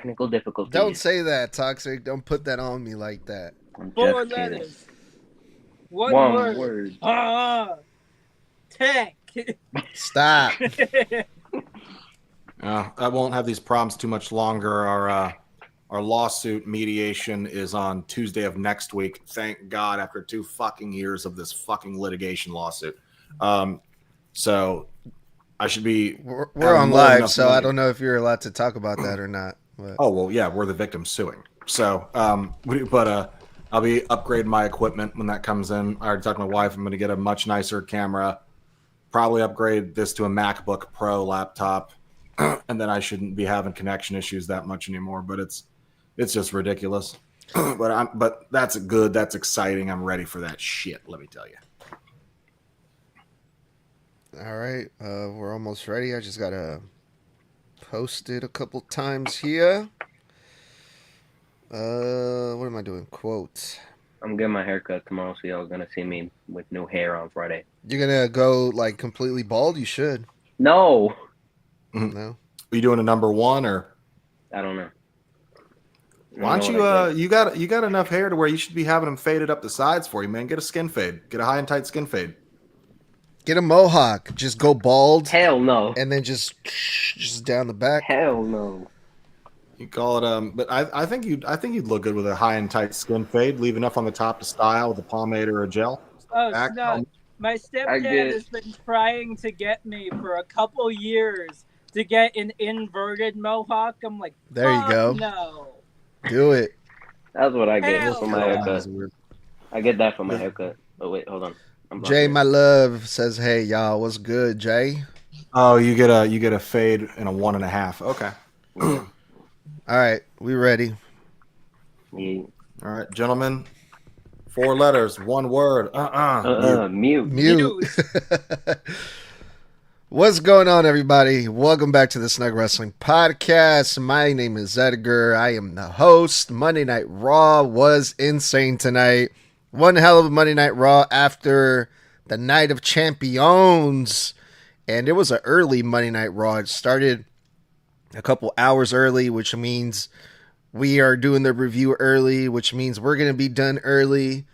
technical difficulties. Don't say that, Toxic. Don't put that on me like that. I'm 4 just kidding. letters. One One word. word. Tech. Stop. I won't have these problems too much longer. Our lawsuit mediation is on Tuesday of next week. Thank God, after 2 fucking years of this fucking litigation lawsuit. So I should be. We're on live, so I don't know if you're allowed to talk about that or not. But. Oh well, yeah, we're the victim suing. So, I'll be upgrading my equipment when that comes in. I already talked to my wife. I'm going to get a much nicer camera. Probably upgrade this to a MacBook Pro laptop, and then I shouldn't be having connection issues that much anymore. But it's just ridiculous. But that's good. That's exciting. I'm ready for that shit. Let me tell you. All right, we're almost ready. I just gotta post it a couple times here. What am I doing? Quotes. I'm getting my haircut tomorrow, so y'all gonna see me with new hair on Friday. You're gonna go like completely bald? You should. No. No. Are you doing a number 1 or? I don't know. Why don't you? You got enough hair to where you should be having them faded up the sides for you, man. Get a skin fade. Get a high and tight skin fade. Get a mohawk. Just go bald. Hell no. And then just down the back. Hell no. You call it but I think you'd look good with a high and tight skin fade. Leave enough on the top to style with a pomade or a gel. Oh, Snug. My stepdad has been trying to get me for a couple years to get an inverted mohawk. I'm like, there you go. No. Do it. That's what I get for my haircut. I get that for my haircut. Oh wait, hold on. Jay, my love, says, "Hey y'all, what's good, Jay?" Oh, you get a fade and a 1.5. Okay. All right, we ready. Yeah. All right, gentlemen. 4 letters, 1 word. Mute. What's going on, everybody? Welcome back to the Snug Wrestling Podcast. My name is Edgar. I am the host. Monday Night Raw was insane tonight. One hell of a Monday Night Raw after the Night of Champions. And it was an early Monday Night Raw. It started a couple hours early, which means we are doing the review early, which means we're going to be done early.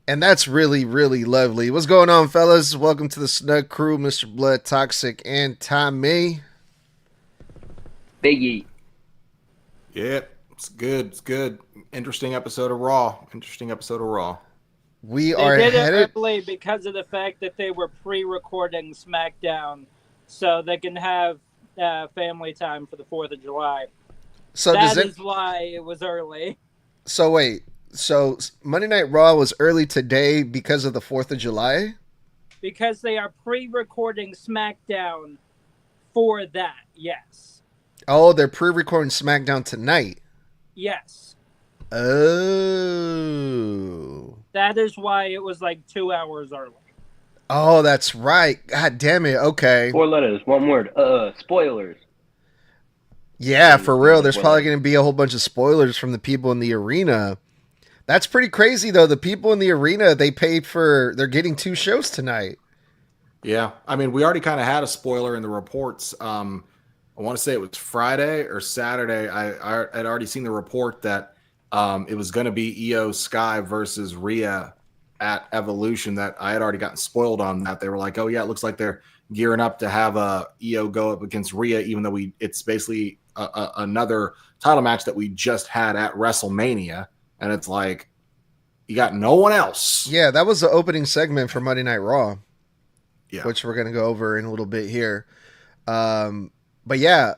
And that's really, really lovely. What's going on, fellas? Welcome to the Snug Crew, Mr. Blood, Toxic, and Tommy. Biggie. Yep, it's good. It's good. Interesting episode of Raw. We they are did headed it early because of the fact that they were pre-recording SmackDown, so they can have family time for the 4th of July. So that is why it was early. So wait. So Monday Night Raw was early today because of the 4th of July? Because they are pre-recording SmackDown for that, yes. Oh, they're pre-recording SmackDown tonight? Yes. Oh. That is why it was like 2 hours early. Oh, that's right. God damn it. Okay. 4 letters, 1 word. Spoilers. Yeah, for real. There's probably going to be a whole bunch of spoilers from the people in the arena. That's pretty crazy, though. The people in the arena, they're getting 2 shows tonight. Yeah. I mean, we already kind of had a spoiler in the reports. I want to say it was Friday or Saturday. I had already seen the report that it was going to be Io Sky versus Rhea at Evolution. That I had already gotten spoiled on that. They were like, oh, yeah, it looks like they're gearing up to have Io go up against Rhea, even though it's basically another title match that we just had at WrestleMania. And it's like, you got no one else. Yeah, that was the opening segment for Monday Night Raw. Yeah. Which we're going to go over in a little bit here. But yeah,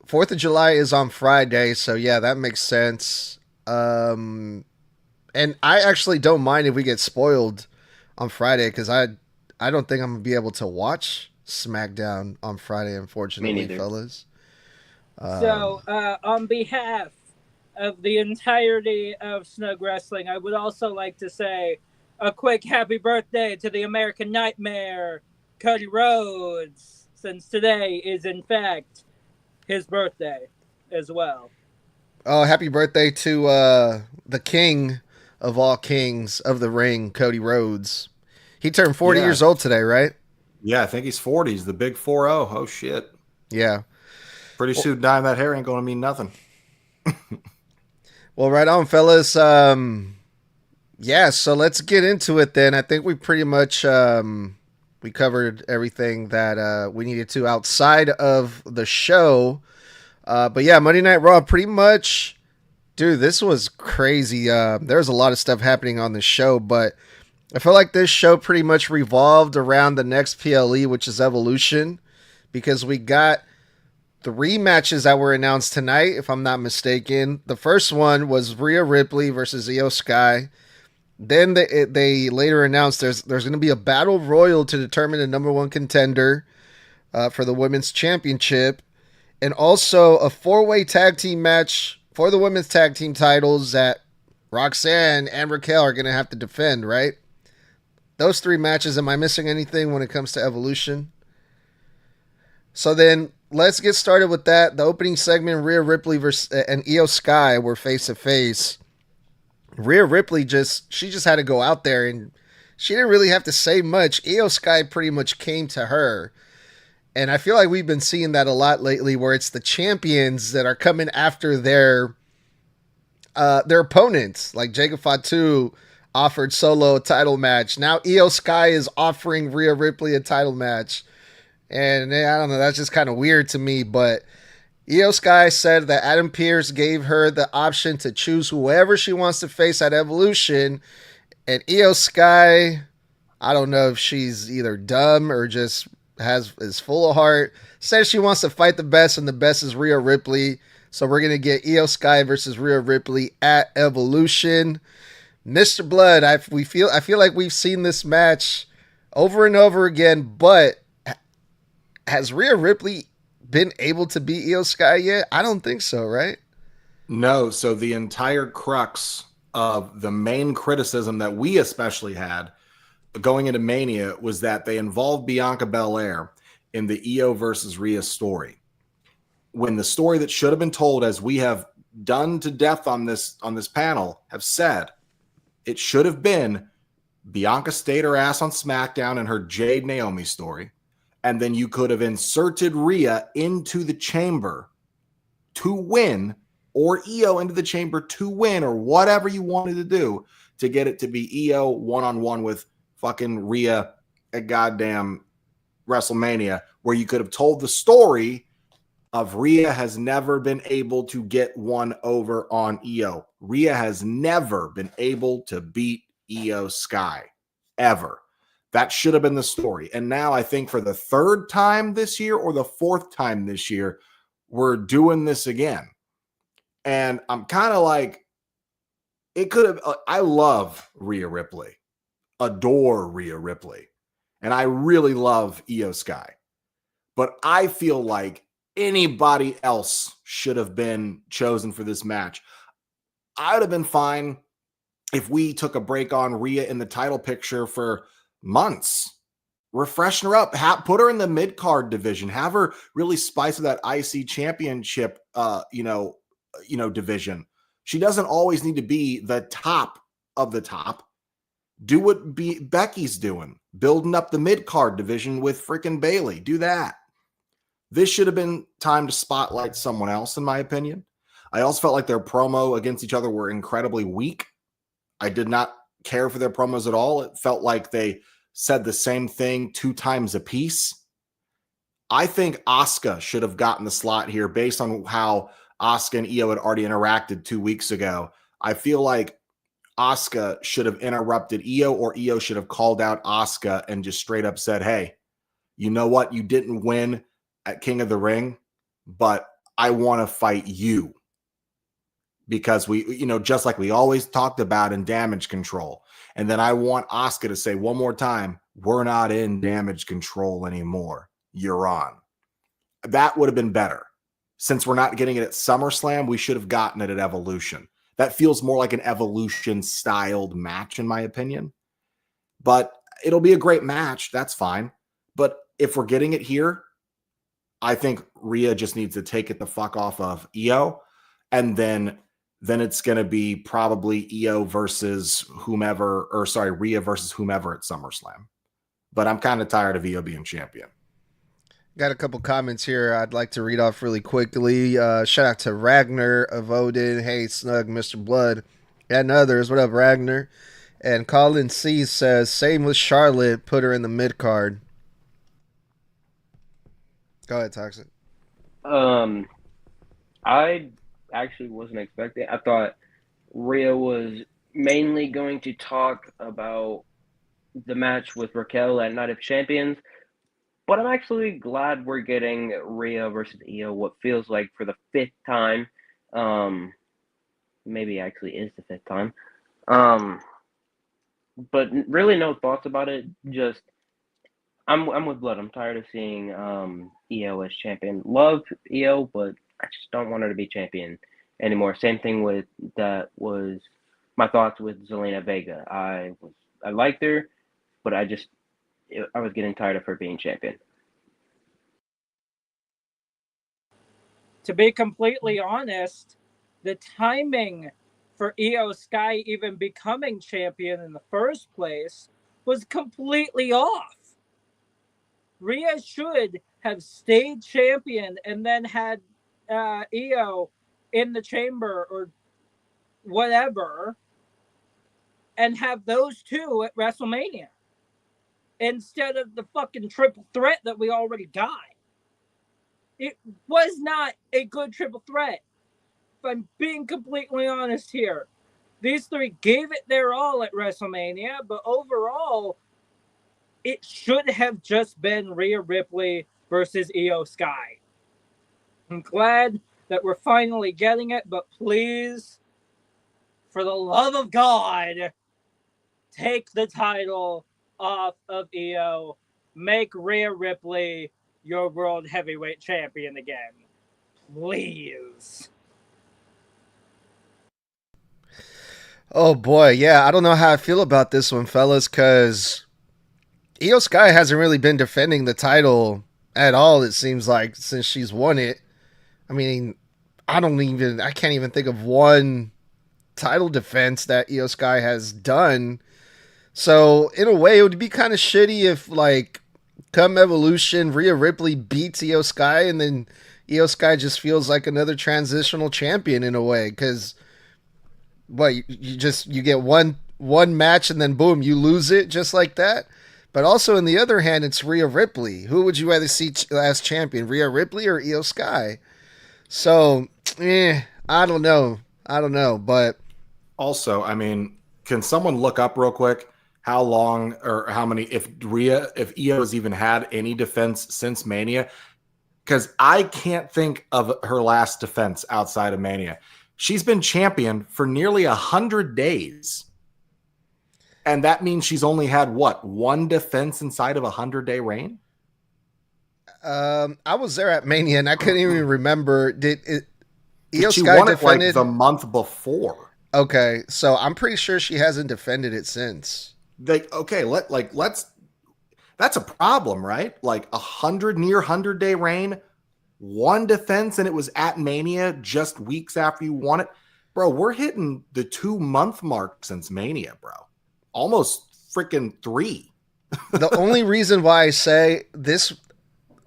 4th of July is on Friday. So yeah, that makes sense. And I actually don't mind if we get spoiled on Friday because I don't think I'm going to be able to watch SmackDown on Friday, unfortunately, fellas. So on behalf of the entirety of Snug Wrestling, I would also like to say a quick happy birthday to the American Nightmare, Cody Rhodes, since today is in fact his birthday as well. Oh, happy birthday to the king of all kings of the ring, Cody Rhodes. He turned 40 years old today, right? Yeah, I think he's 40. He's the big 4-0. Oh, shit. Yeah. Pretty soon dyeing that hair ain't going to mean nothing. Well, right on, fellas. Yeah, so let's get into it then. I think we pretty much we covered everything that we needed to outside of the show. But yeah, Monday Night Raw, pretty much, dude, this was crazy. There's a lot of stuff happening on the show, but I feel like this show pretty much revolved around the next PLE, which is Evolution, because we got 3 matches that were announced tonight, if I'm not mistaken. The first one was Rhea Ripley versus Io Sky. Then they later announced there's going to be a battle royal to determine the number one contender for the women's championship, and also a 4-way tag team match for the women's tag team titles that Roxanne and Raquel are going to have to defend. Right? Those 3 matches. Am I missing anything when it comes to Evolution? So then let's get started with that. The opening segment, Rhea Ripley versus and Io Sky were face to face. Rhea Ripley just had to go out there, and she didn't really have to say much. Io Sky pretty much came to her. And I feel like we've been seeing that a lot lately, where it's the champions that are coming after their opponents. Like Jacob Fatu offered Solo a title match. Now Io Sky is offering Rhea Ripley a title match. And I don't know, that's just kind of weird to me, but Io Sky said that Adam Pearce gave her the option to choose whoever she wants to face at Evolution. And Io Sky, I don't know if she's either dumb or just is full of heart, says she wants to fight the best, and the best is Rhea Ripley. So we're going to get Io Sky versus Rhea Ripley at Evolution. Mr. Blood, I feel like we've seen this match over and over again, but has Rhea Ripley been able to beat Io Sky yet? I don't think so, right? No. So the entire crux of the main criticism that we especially had going into Mania was that they involved Bianca Belair in the Io versus Rhea story. When the story that should have been told, as we have done to death on this panel, have said, it should have been Bianca stayed her ass on SmackDown in her Jade Naomi story. And then you could have inserted Rhea into the chamber to win, or Io into the chamber to win, or whatever you wanted to do to get it to be Io one-on-one with fucking Rhea at goddamn WrestleMania, where you could have told the story of Rhea has never been able to get one over on Io. Rhea has never been able to beat Io Sky, ever. That should have been the story. And now I think for the 3rd time this year or the 4th time this year, we're doing this again. And I'm kind of like, it could have, I love Rhea Ripley, adore Rhea Ripley, and I really love Io Sky. But I feel like anybody else should have been chosen for this match. I would have been fine if we took a break on Rhea in the title picture for months, refreshing her up, put her in the mid-card division, have her really spice of that IC championship division. She doesn't always need to be the top of the top. Do what Becky's doing, building up the mid-card division with freaking Bayley. Do that. This should have been time to spotlight someone else, in my opinion. I also felt like their promo against each other were incredibly weak. I did not care for their promos at all. It felt like they said the same thing 2 times a piece. I think Asuka should have gotten the slot here based on how Asuka and Io had already interacted 2 weeks ago. I feel like Asuka should have interrupted Io, or Io should have called out Asuka and just straight up said, hey, you know what? You didn't win at King of the Ring, but I want to fight you. Because we, just like we always talked about in Damage Control. And then I want Asuka to say one more time, we're not in Damage Control anymore. You're on. That would have been better. Since we're not getting it at SummerSlam, we should have gotten it at Evolution. That feels more like an Evolution-styled match, in my opinion. But it'll be a great match. That's fine. But if we're getting it here, I think Rhea just needs to take it the fuck off of Io. And then it's going to be probably Io versus whomever, Rhea versus whomever at SummerSlam. But I'm kind of tired of Io being champion. Got a couple comments here I'd like to read off really quickly. Shout out to Ragnar of Odin. Hey, Snug, Mr. Blood, and others. What up, Ragnar? And Colin C says, same with Charlotte. Put her in the mid card. Go ahead, Toxic. I actually wasn't expecting. I thought Rhea was mainly going to talk about the match with Raquel at Night of Champions, but I'm actually glad we're getting Rhea versus Io. What feels like for the fifth time. Maybe actually is the fifth time. But really no thoughts about it. Just I'm with Blood. I'm tired of seeing Io as champion. Love Io, but I just don't want her to be champion anymore. Same thing with that was my thoughts with Zelina Vega. I liked her, but I was getting tired of her being champion. To be completely honest, the timing for Io Sky even becoming champion in the first place was completely off. Rhea should have stayed champion and then had Io in the chamber or whatever and have those two at WrestleMania instead of the fucking triple threat that we already got. It was not a good triple threat. If I'm being completely honest here, these three gave it their all at WrestleMania, but overall, it should have just been Rhea Ripley versus Io Sky. I'm glad that we're finally getting it, but please, for the love of God, take the title off of Io. Make Rhea Ripley your World Heavyweight Champion again. Please. Oh boy, yeah, I don't know how I feel about this one, fellas, because Io Sky hasn't really been defending the title at all, it seems like, since she's won it. I mean, I can't even think of one title defense that Io Sky has done. So, in a way, it would be kind of shitty if, like, come Evolution, Rhea Ripley beats Io Sky, and then Io Sky just feels like another transitional champion in a way, because you get one match and then boom, you lose it just like that. But also, on the other hand, it's Rhea Ripley. Who would you rather see as champion, Rhea Ripley or Io Sky? So, I don't know. But also, I mean, can someone look up real quick how long or how many, if Io has even had any defense since Mania? Because I can't think of her last defense outside of Mania. She's been champion for nearly 100 days. And that means she's only had, what, one defense inside of a 100-day reign? I was there at Mania, and I couldn't even remember. Io she Sky won defended it like the month before. Okay, so I'm pretty sure she hasn't defended it since. That's a problem, right? Like near 100-day reign, one defense, and it was at Mania just weeks after you won it. Bro, we're hitting the 2-month mark since Mania, bro. Almost freaking 3. The only reason why I say this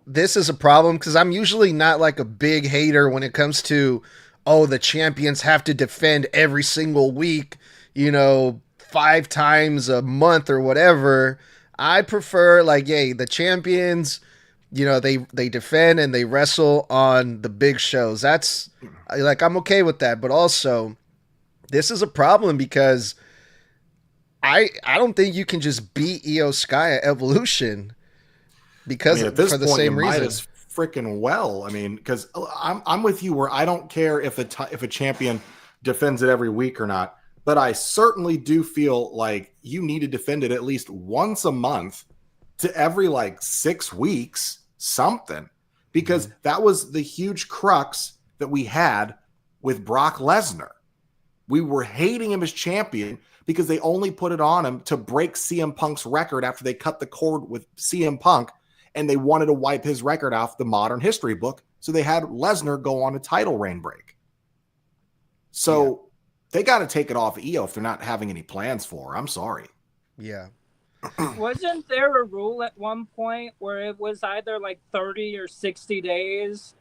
is a problem, because I'm usually not like a big hater when it comes to, the champions have to defend every single week, 5 times a month or whatever. I prefer the champions, they defend and they wrestle on the big shows. That's I'm okay with that. But also, this is a problem because I don't think you can just beat Io Sky at Evolution because at this for the point, same you reason. might as freaking well. I mean, because I'm with you where I don't care if a champion defends it every week or not, but I certainly do feel like you need to defend it at least once a month to every 6 weeks, something, because that was the huge crux that we had with Brock Lesnar. We were hating him as champion because they only put it on him to break CM Punk's record after they cut the cord with CM Punk, and they wanted to wipe his record off the modern history book. So they had Lesnar go on a title reign break. So they got to take it off of Io if they're not having any plans for her. I'm sorry. Yeah. Wasn't there a rule at one point where it was either like 30 or 60 days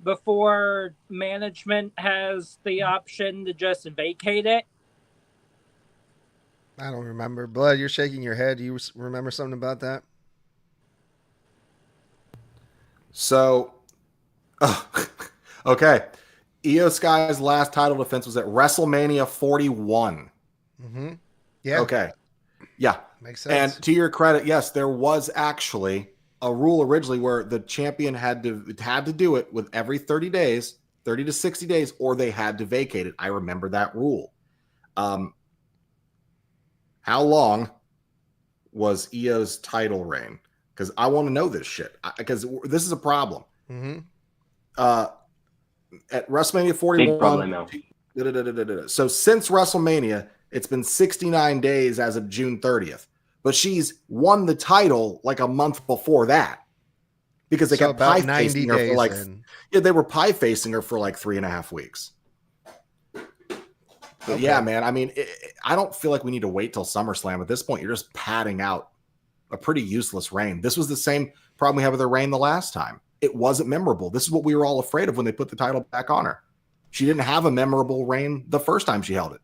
before management has the option to just vacate it? I don't remember. Blood, you're shaking your head. You remember something about that? So, okay. Io Sky's last title defense was at WrestleMania 41. Mm-hmm. Yeah. Okay. Yeah. Makes sense. And to your credit, yes, there was actually a rule originally where the champion had to do it with every 30 days, 30 to 60 days, or they had to vacate it. I remember that rule. How long was Io's title reign? Because I want to know this shit. Because this is a problem. Mm-hmm. At WrestleMania 41. Big problem. So since WrestleMania, it's been 69 days as of June 30th. But she's won the title like a month before that. Because they kept pie facing her for like they were pie facing her for like 3.5 weeks. But yeah, man. I mean, I don't feel like we need to wait till SummerSlam. At this point, you're just padding out a pretty useless reign. This was the same problem we had with her reign the last time. It wasn't memorable. This is what we were all afraid of when they put the title back on her. She didn't have a memorable reign the first time she held it.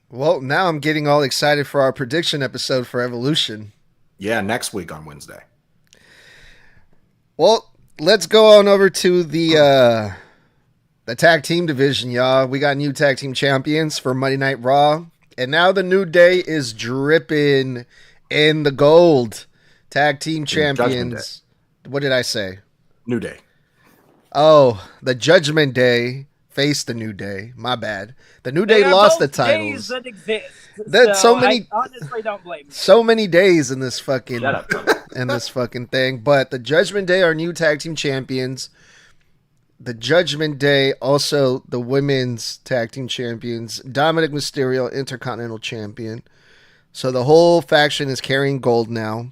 Well, now I'm getting all excited for our prediction episode for Evolution. Yeah, next week on Wednesday. Well, let's go on over to the tag team division, y'all. We got new tag team champions for Monday Night Raw. And now the New Day is dripping in the gold. Tag team champions. What did I say? New Day. Oh, the Judgment Day faced the New Day. My bad. The New Day lost the titles. That exist. That's so many. I honestly don't blame you. So many days in this fucking Shut up. in this fucking thing. But the Judgment Day are new tag team champions. The Judgment Day also the women's tag team champions. Dominic Mysterio, Intercontinental Champion. So the whole faction is carrying gold now.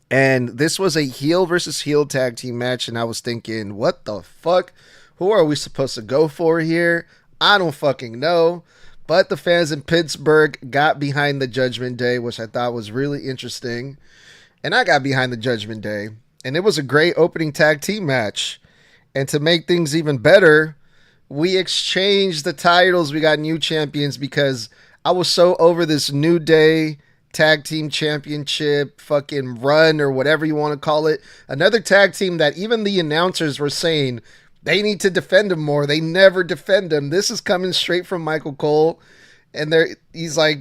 And this was a heel versus heel tag team match. And I was thinking, what the fuck? Who are we supposed to go for here? I don't fucking know. But the fans in Pittsburgh got behind the Judgment Day, which I thought was really interesting. And I got behind the Judgment Day. And it was a great opening tag team match. And to make things even better, we exchanged the titles. We got new champions because I was so over this New Day tag team championship fucking run or whatever you want to call it. Another tag team that even the announcers were saying they need to defend him more. They never defend him. This is coming straight from Michael Cole. And he's like,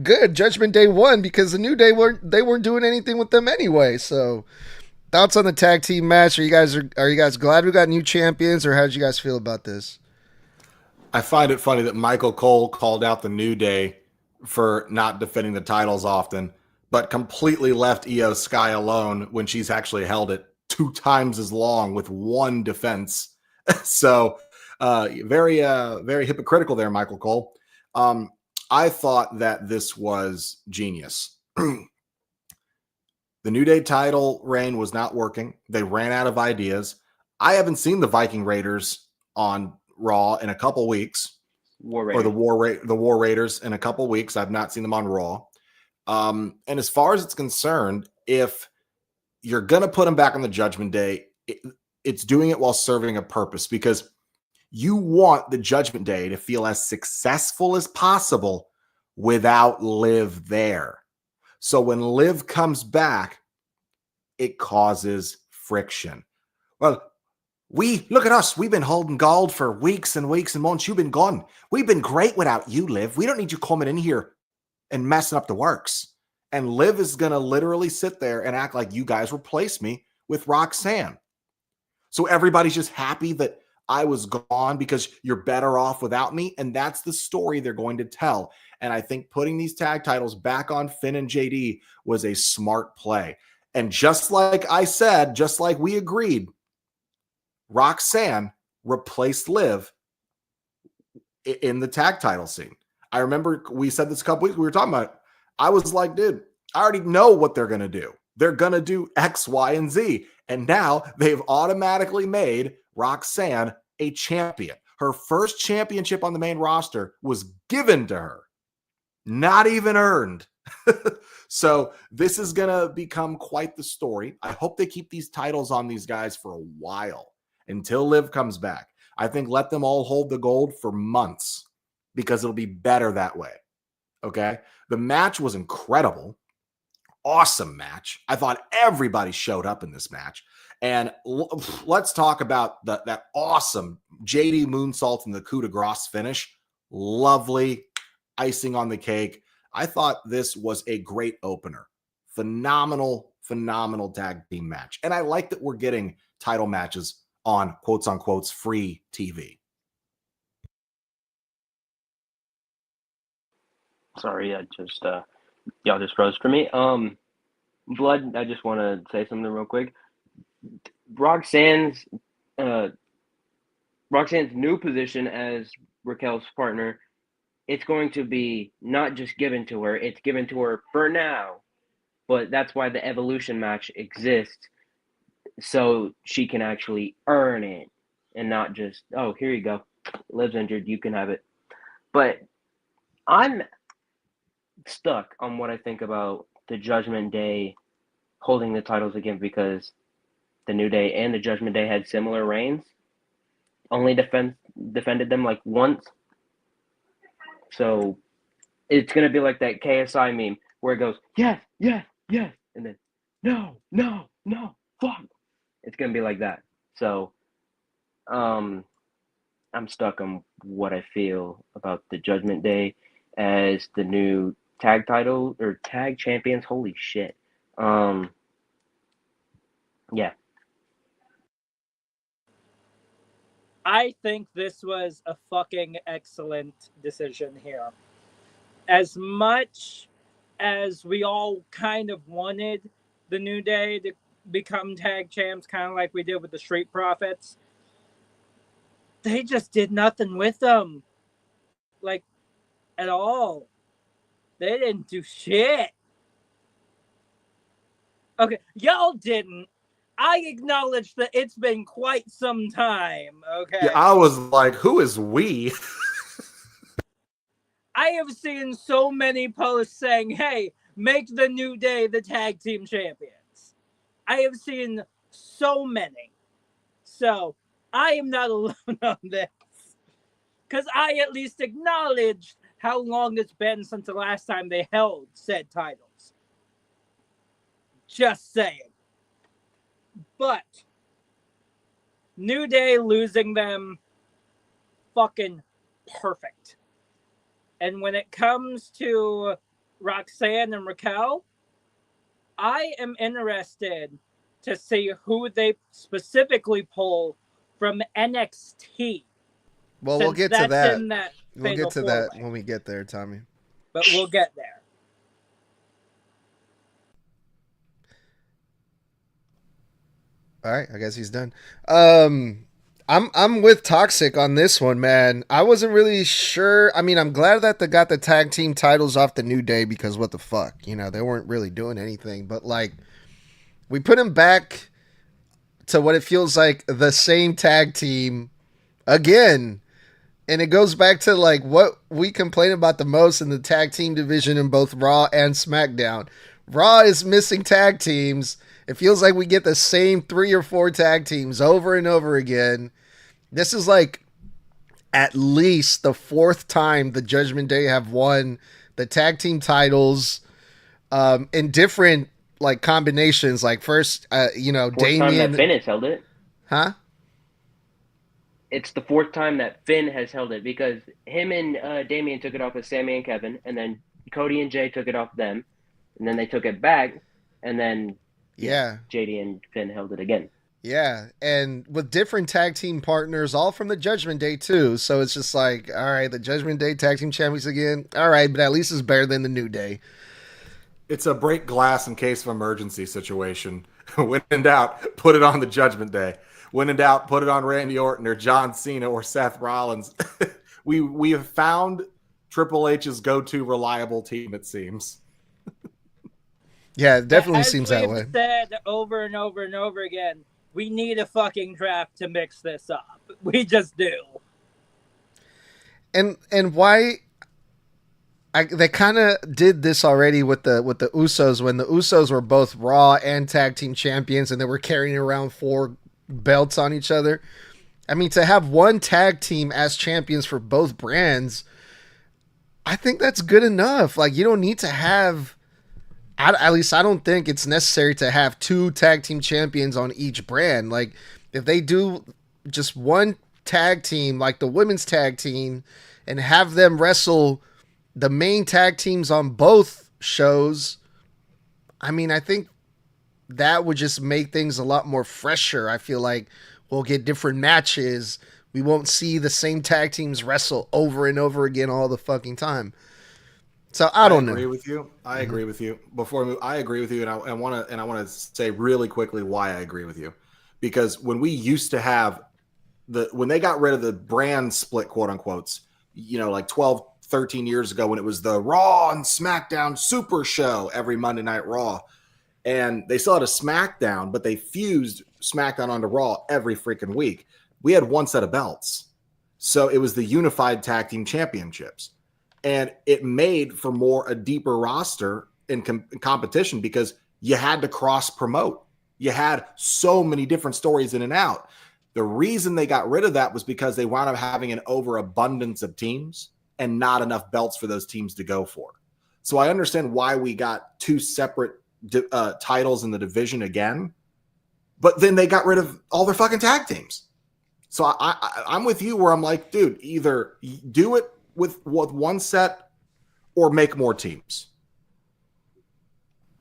good, Judgment Day won because the New Day weren't doing anything with them anyway. So thoughts on the tag team match? Are you guys glad we got new champions, or how did you guys feel about this? I find it funny that Michael Cole called out the New Day for not defending the titles often, but completely left Io Sky alone when she's actually held it 2 times as long with 1 defense. So very hypocritical there, Michael Cole. I thought that this was genius. The New Day title reign was not working. They ran out of ideas. I haven't seen the Viking Raiders on Raw in a couple weeks. Or the War Raiders in a couple weeks. I've not seen them on Raw. And as far as it's concerned, if you're going to put them back on the Judgment Day, it's doing it while serving a purpose, because you want the Judgment Day to feel as successful as possible without Liv there. So when Liv comes back, it causes friction. Well, look at us. We've been holding gold for weeks and weeks and months. You've been gone. We've been great without you, Liv. We don't need you coming in here and messing up the works. And Liv is going to literally sit there and act like you guys replaced me with Roxanne. So everybody's just happy that I was gone because you're better off without me. And that's the story they're going to tell. And I think putting these tag titles back on Finn and JD was a smart play. And just like I said, just like we agreed, Roxanne replaced Liv in the tag title scene. I remember we said this a couple weeks, we were talking about it. I was like, dude, I already know what they're going to do. They're going to do X, Y, and Z. And now they've automatically made Roxanne a champion. Her first championship on the main roster was given to her, not even earned. So this is going to become quite the story. I hope they keep these titles on these guys for a while until Liv comes back. I think let them all hold the gold for months because it'll be better that way. Okay. The match was incredible. Awesome match. I thought everybody showed up in this match. And let's talk about that awesome JD moonsault and the coup de grace finish. Lovely icing on the cake. I thought this was a great opener. Phenomenal tag team match. And I like that we're getting title matches on quotes unquote free TV. Sorry, I just y'all just froze for me. Blood, I just want to say something real quick. Roxanne's new position as Raquel's partner, it's going to be not just given to her, it's given to her for now. But that's why the Evolution match exists, so she can actually earn it and not just, oh, here you go. Liv's injured, you can have it. But I'm stuck on what I think about the Judgment Day holding the titles again, because the New Day and the Judgment Day had similar reigns. Only defended them like once. So it's going to be like that KSI meme where it goes, yes, yes, yes, and then no, no, no, fuck. It's going to be like that. So I'm stuck on what I feel about the Judgment Day as the new tag title or tag champions. Holy shit. Yeah. I think this was a fucking excellent decision here. As much as we all kind of wanted the New Day to become tag champs, kind of like we did with the Street Profits, they just did nothing with them. Like, at all. They didn't do shit. Okay, y'all didn't. I acknowledge that it's been quite some time, okay? Yeah, I was like, who is we? I have seen so many posts saying, hey, make the New Day the tag team champions. I have seen so many. So, I am not alone on this. Because I at least acknowledged how long it's been since the last time they held said titles. Just saying. But New Day losing them, fucking perfect. And when it comes to Roxanne and Raquel, I am interested to see who they specifically pull from NXT. Well, we'll get to that. We'll get to that four-way. when we get there, Tommy. But we'll get there. All right, I guess he's done. I'm with Toxic on this one, man. I wasn't really sure. I mean, I'm glad that they got the tag team titles off the New Day, because what the fuck, they weren't really doing anything. But like, we put them back to what it feels like the same tag team again, and it goes back to like what we complain about the most in the tag team division in both Raw and SmackDown. Raw is missing tag teams. It feels like we get the same 3 or 4 tag teams over and over again. This is like at least the 4th time the Judgment Day have won the tag team titles in different like combinations. Like first, Fourth Damian. time that Finn has held it. Huh? It's the 4th time that Finn has held it, because him and Damian took it off of Sammy and Kevin, and then Cody and Jay took it off them, and then they took it back, and then JD and Finn held it again. Yeah, and with different tag team partners, all from the Judgment Day too. So it's just like, all right, the Judgment Day tag team champions again. All right, but at least it's better than the New Day. It's a break glass in case of emergency situation. When in doubt, put it on the Judgment Day. When in doubt, put it on Randy Orton or John Cena or Seth Rollins. we have found Triple H's go-to reliable team, it seems. Yeah, it definitely seems that way. Said over and over and over again, we need a fucking draft to mix this up. We just do. And why they kind of did this already with the Usos when the Usos were both Raw and tag team champions, and they were carrying around 4 belts on each other. I mean, to have one tag team as champions for both brands, I think that's good enough. Like, you don't need to have, at least I don't think it's necessary to have 2 tag team champions on each brand. Like, if they do just one tag team, like the women's tag team, and have them wrestle the main tag teams on both shows, I mean, I think that would just make things a lot more fresher. I feel like we'll get different matches. We won't see the same tag teams wrestle over and over again all the fucking time. So I don't know. I agree with you. I agree with you. Before we move, I agree with you, and I want to say really quickly why I agree with you, because when we used to have when they got rid of the brand split, quote unquotes, like 12, 13 years ago, when it was the Raw and SmackDown Super Show every Monday Night Raw, and they still had a SmackDown, but they fused SmackDown onto Raw every freaking week. We had one set of belts, so it was the unified tag team championships. And it made for a deeper roster in competition because you had to cross promote. You had so many different stories in and out. The reason they got rid of that was because they wound up having an overabundance of teams and not enough belts for those teams to go for. So I understand why we got 2 separate titles in the division again, but then they got rid of all their fucking tag teams. So I'm with you where I'm like, dude, either do it with one set or make more teams.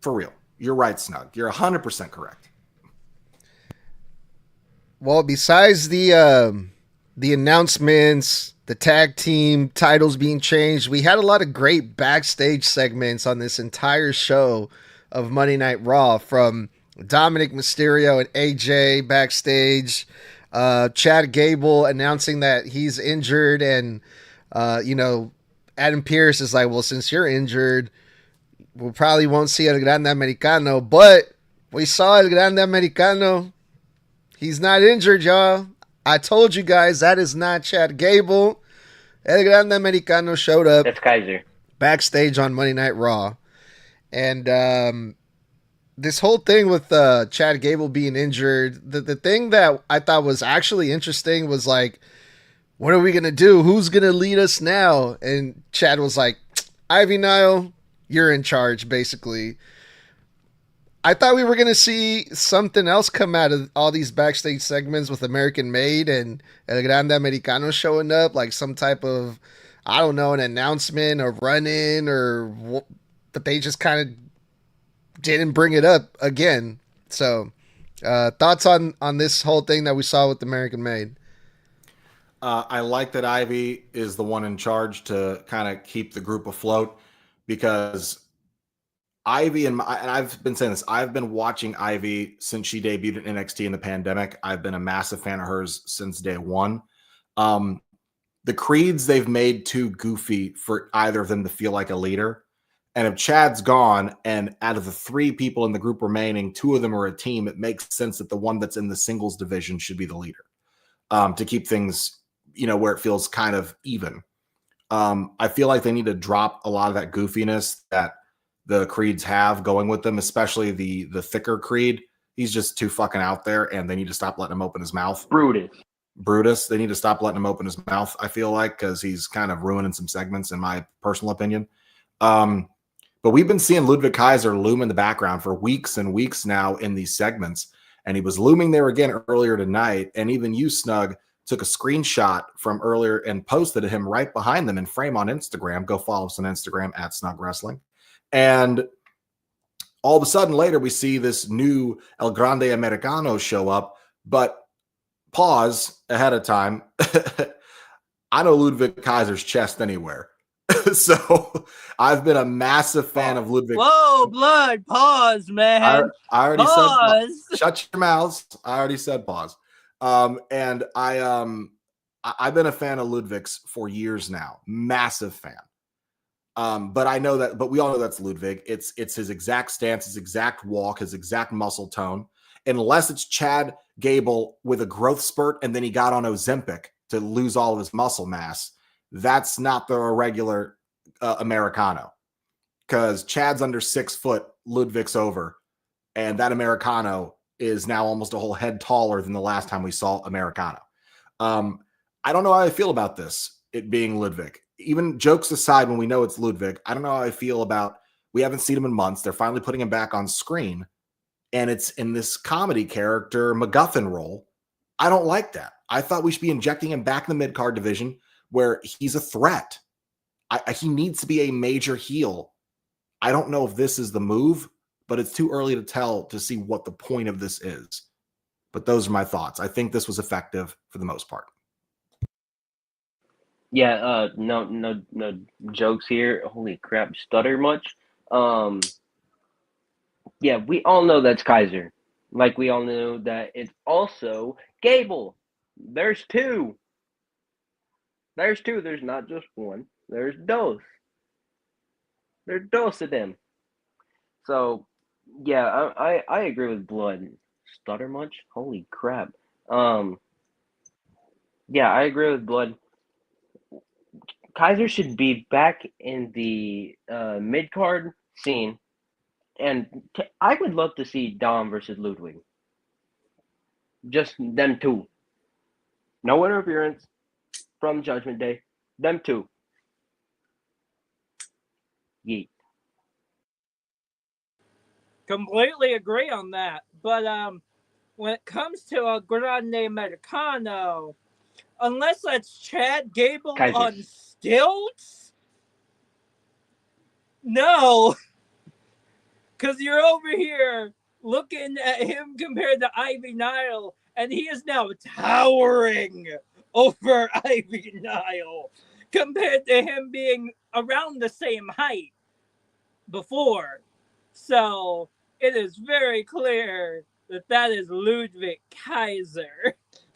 For real. You're right, Snug. You're 100% correct. Well, besides the announcements, the tag team titles being changed, we had a lot of great backstage segments on this entire show of Monday Night Raw, from Dominic Mysterio and AJ backstage, Chad Gable announcing that he's injured, and Adam Pearce is like, well, since you're injured, we probably won't see El Grande Americano, but we saw El Grande Americano. He's not injured, y'all. I told you guys that is not Chad Gable. El Grande Americano showed up. That's Kaiser. Backstage on Monday Night Raw. And this whole thing with Chad Gable being injured, the thing that I thought was actually interesting was like, what are we going to do? Who's going to lead us now? And Chad was like, Ivy Nile, you're in charge, basically. I thought we were going to see something else come out of all these backstage segments with American Made and El Grande Americano showing up, like some type of, I don't know, an announcement or run-in, but they just kind of didn't bring it up again. So, thoughts on this whole thing that we saw with American Made? I like that Ivy is the one in charge to kind of keep the group afloat, because Ivy and I've been saying this, I've been watching Ivy since she debuted in NXT in the pandemic. I've been a massive fan of hers since day one. The creeds, they've made too goofy for either of them to feel like a leader. And if Chad's gone, and out of the 3 people in the group remaining, 2 of them are a team, it makes sense that the one that's in the singles division should be the leader, to keep things, where it feels kind of even. I feel like they need to drop a lot of that goofiness that the creeds have going with them, especially the thicker creed. He's just too fucking out there, and they need to stop letting him open his mouth. Brutus. They need to stop letting him open his mouth, I feel like, because he's kind of ruining some segments, in my personal opinion. But we've been seeing Ludwig Kaiser loom in the background for weeks and weeks now in these segments, and he was looming there again earlier tonight. And even you, Snug, took a screenshot from earlier and posted him right behind them in frame on Instagram. Go follow us on Instagram at Snug Wrestling. And all of a sudden later, we see this new El Grande Americano show up, but pause ahead of time. I know Ludwig Kaiser's chest anywhere. So I've been a massive fan of Ludwig. Whoa, blood, pause, man. I already pause. said, shut your mouths. I already said pause. And I've been a fan of Ludwig's for years now. Massive fan. But we all know that's Ludwig. It's his exact stance, his exact walk, his exact muscle tone. Unless it's Chad Gable with a growth spurt and then he got on Ozempic to lose all of his muscle mass. That's not the regular Americano, because Chad's under 6 foot, Ludwig's over, and that Americano is now almost a whole head taller than the last time we saw Americano. I don't know how I feel about this, it being Ludwig. Even jokes aside, when we know it's Ludwig, I don't know how I feel about, we haven't seen him in months. They're finally putting him back on screen, and it's in this comedy character MacGuffin role. I don't like that. I thought we should be injecting him back in the mid-card division where he's a threat. He needs to be a major heel. I don't know if this is the move, but it's too early to tell to see what the point of this is. But those are my thoughts. I think this was effective for the most part. Yeah, no jokes here. Holy crap, stutter much. Yeah, we all know that's Kaiser. Like we all knew that it's also Gable. There's two. There's two. There's not just one. There's dos. There's dos of them. So, yeah, I agree with Blood. Stutter much? Holy crap. Yeah, I agree with Blood. Kaiser should be back in the mid card scene, and I would love to see Dom versus Ludwig. Just them two. No interference from Judgment Day. Them two. Yeet. Completely agree on that. But when it comes to a Grande Americano, unless that's Chad Gable Kaiser. on stilts, no. Because you're over here looking at him compared to Ivy Nile, and he is now towering over Ivy Nile compared to him being around the same height before. So it is very clear that that is Ludwig Kaiser.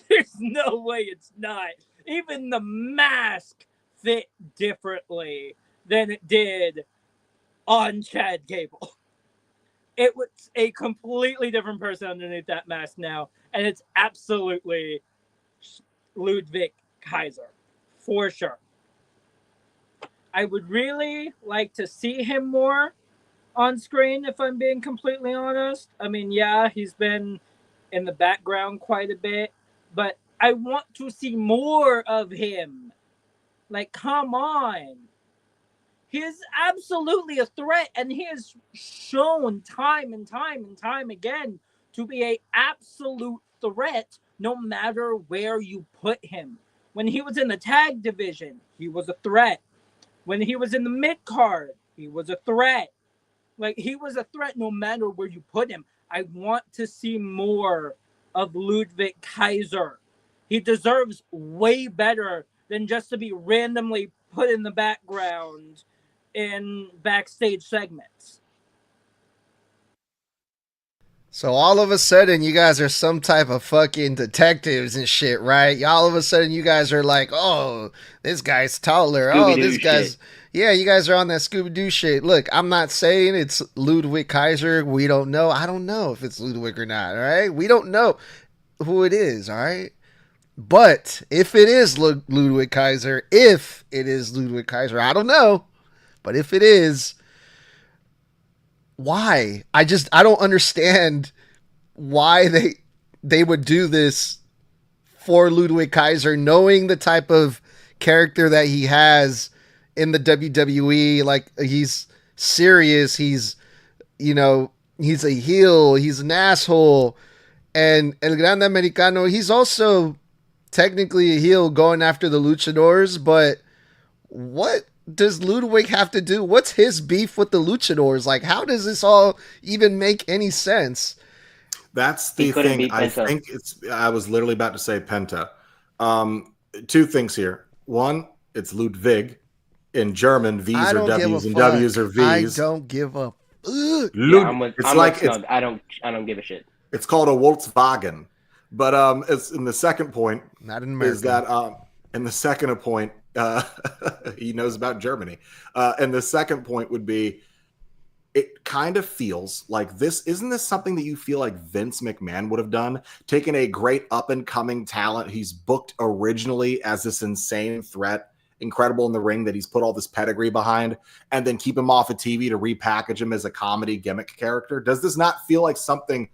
There's no way it's not. Even the mask fit differently than it did on Chad Gable. It was a completely different person underneath that mask now, and it's absolutely Ludwig Kaiser, for sure. I would really like to see him more on screen, if I'm being completely honest. I mean, yeah, he's been in the background quite a bit, but I want to see more of him. Like, come on. He is absolutely a threat, and he has shown time and time and time again to be an absolute threat no matter where you put him. When he was in the tag division, he was a threat. When he was in the mid-card, he was a threat. Like, he was a threat no matter where you put him. I want to see more of Ludwig Kaiser. He deserves way better than just to be randomly put in the background in backstage segments. So all of a sudden, you guys are some type of fucking detectives and shit, right? All of a sudden, you guys are like, oh, this guy's taller. Oh, this guy's... Shit. Yeah, you guys are on that Scooby-Doo shit. Look, I'm not saying it's Ludwig Kaiser. We don't know. I don't know if it's Ludwig or not, all right? We don't know who it is, all right? But if it is Ludwig Kaiser, I don't know. But if it is, why? I don't understand why they would do this for Ludwig Kaiser, knowing the type of character that he has in the WWE. Like, he's serious, he's a heel, he's an asshole, and El Grande Americano, he's also technically a heel going after the luchadors, but what does Ludwig have to do? What's his beef with the luchadors? Like, how does this all even make any sense? That's the thing. I was literally about to say Penta. Two things here. One, it's Ludwig. In German, V's are W's and W's are V's. I don't give a I don't give a shit. It's called a Volkswagen. But it's in the second point. Not in America. Is that and the second point, he knows about Germany. And the second point would be, it kind of feels like isn't this something that you feel like Vince McMahon would have done? Taken a great up and coming talent he's booked originally as this insane threat, incredible in the ring that he's put all this pedigree behind, and then keep him off of TV to repackage him as a comedy gimmick character? Does this not feel like something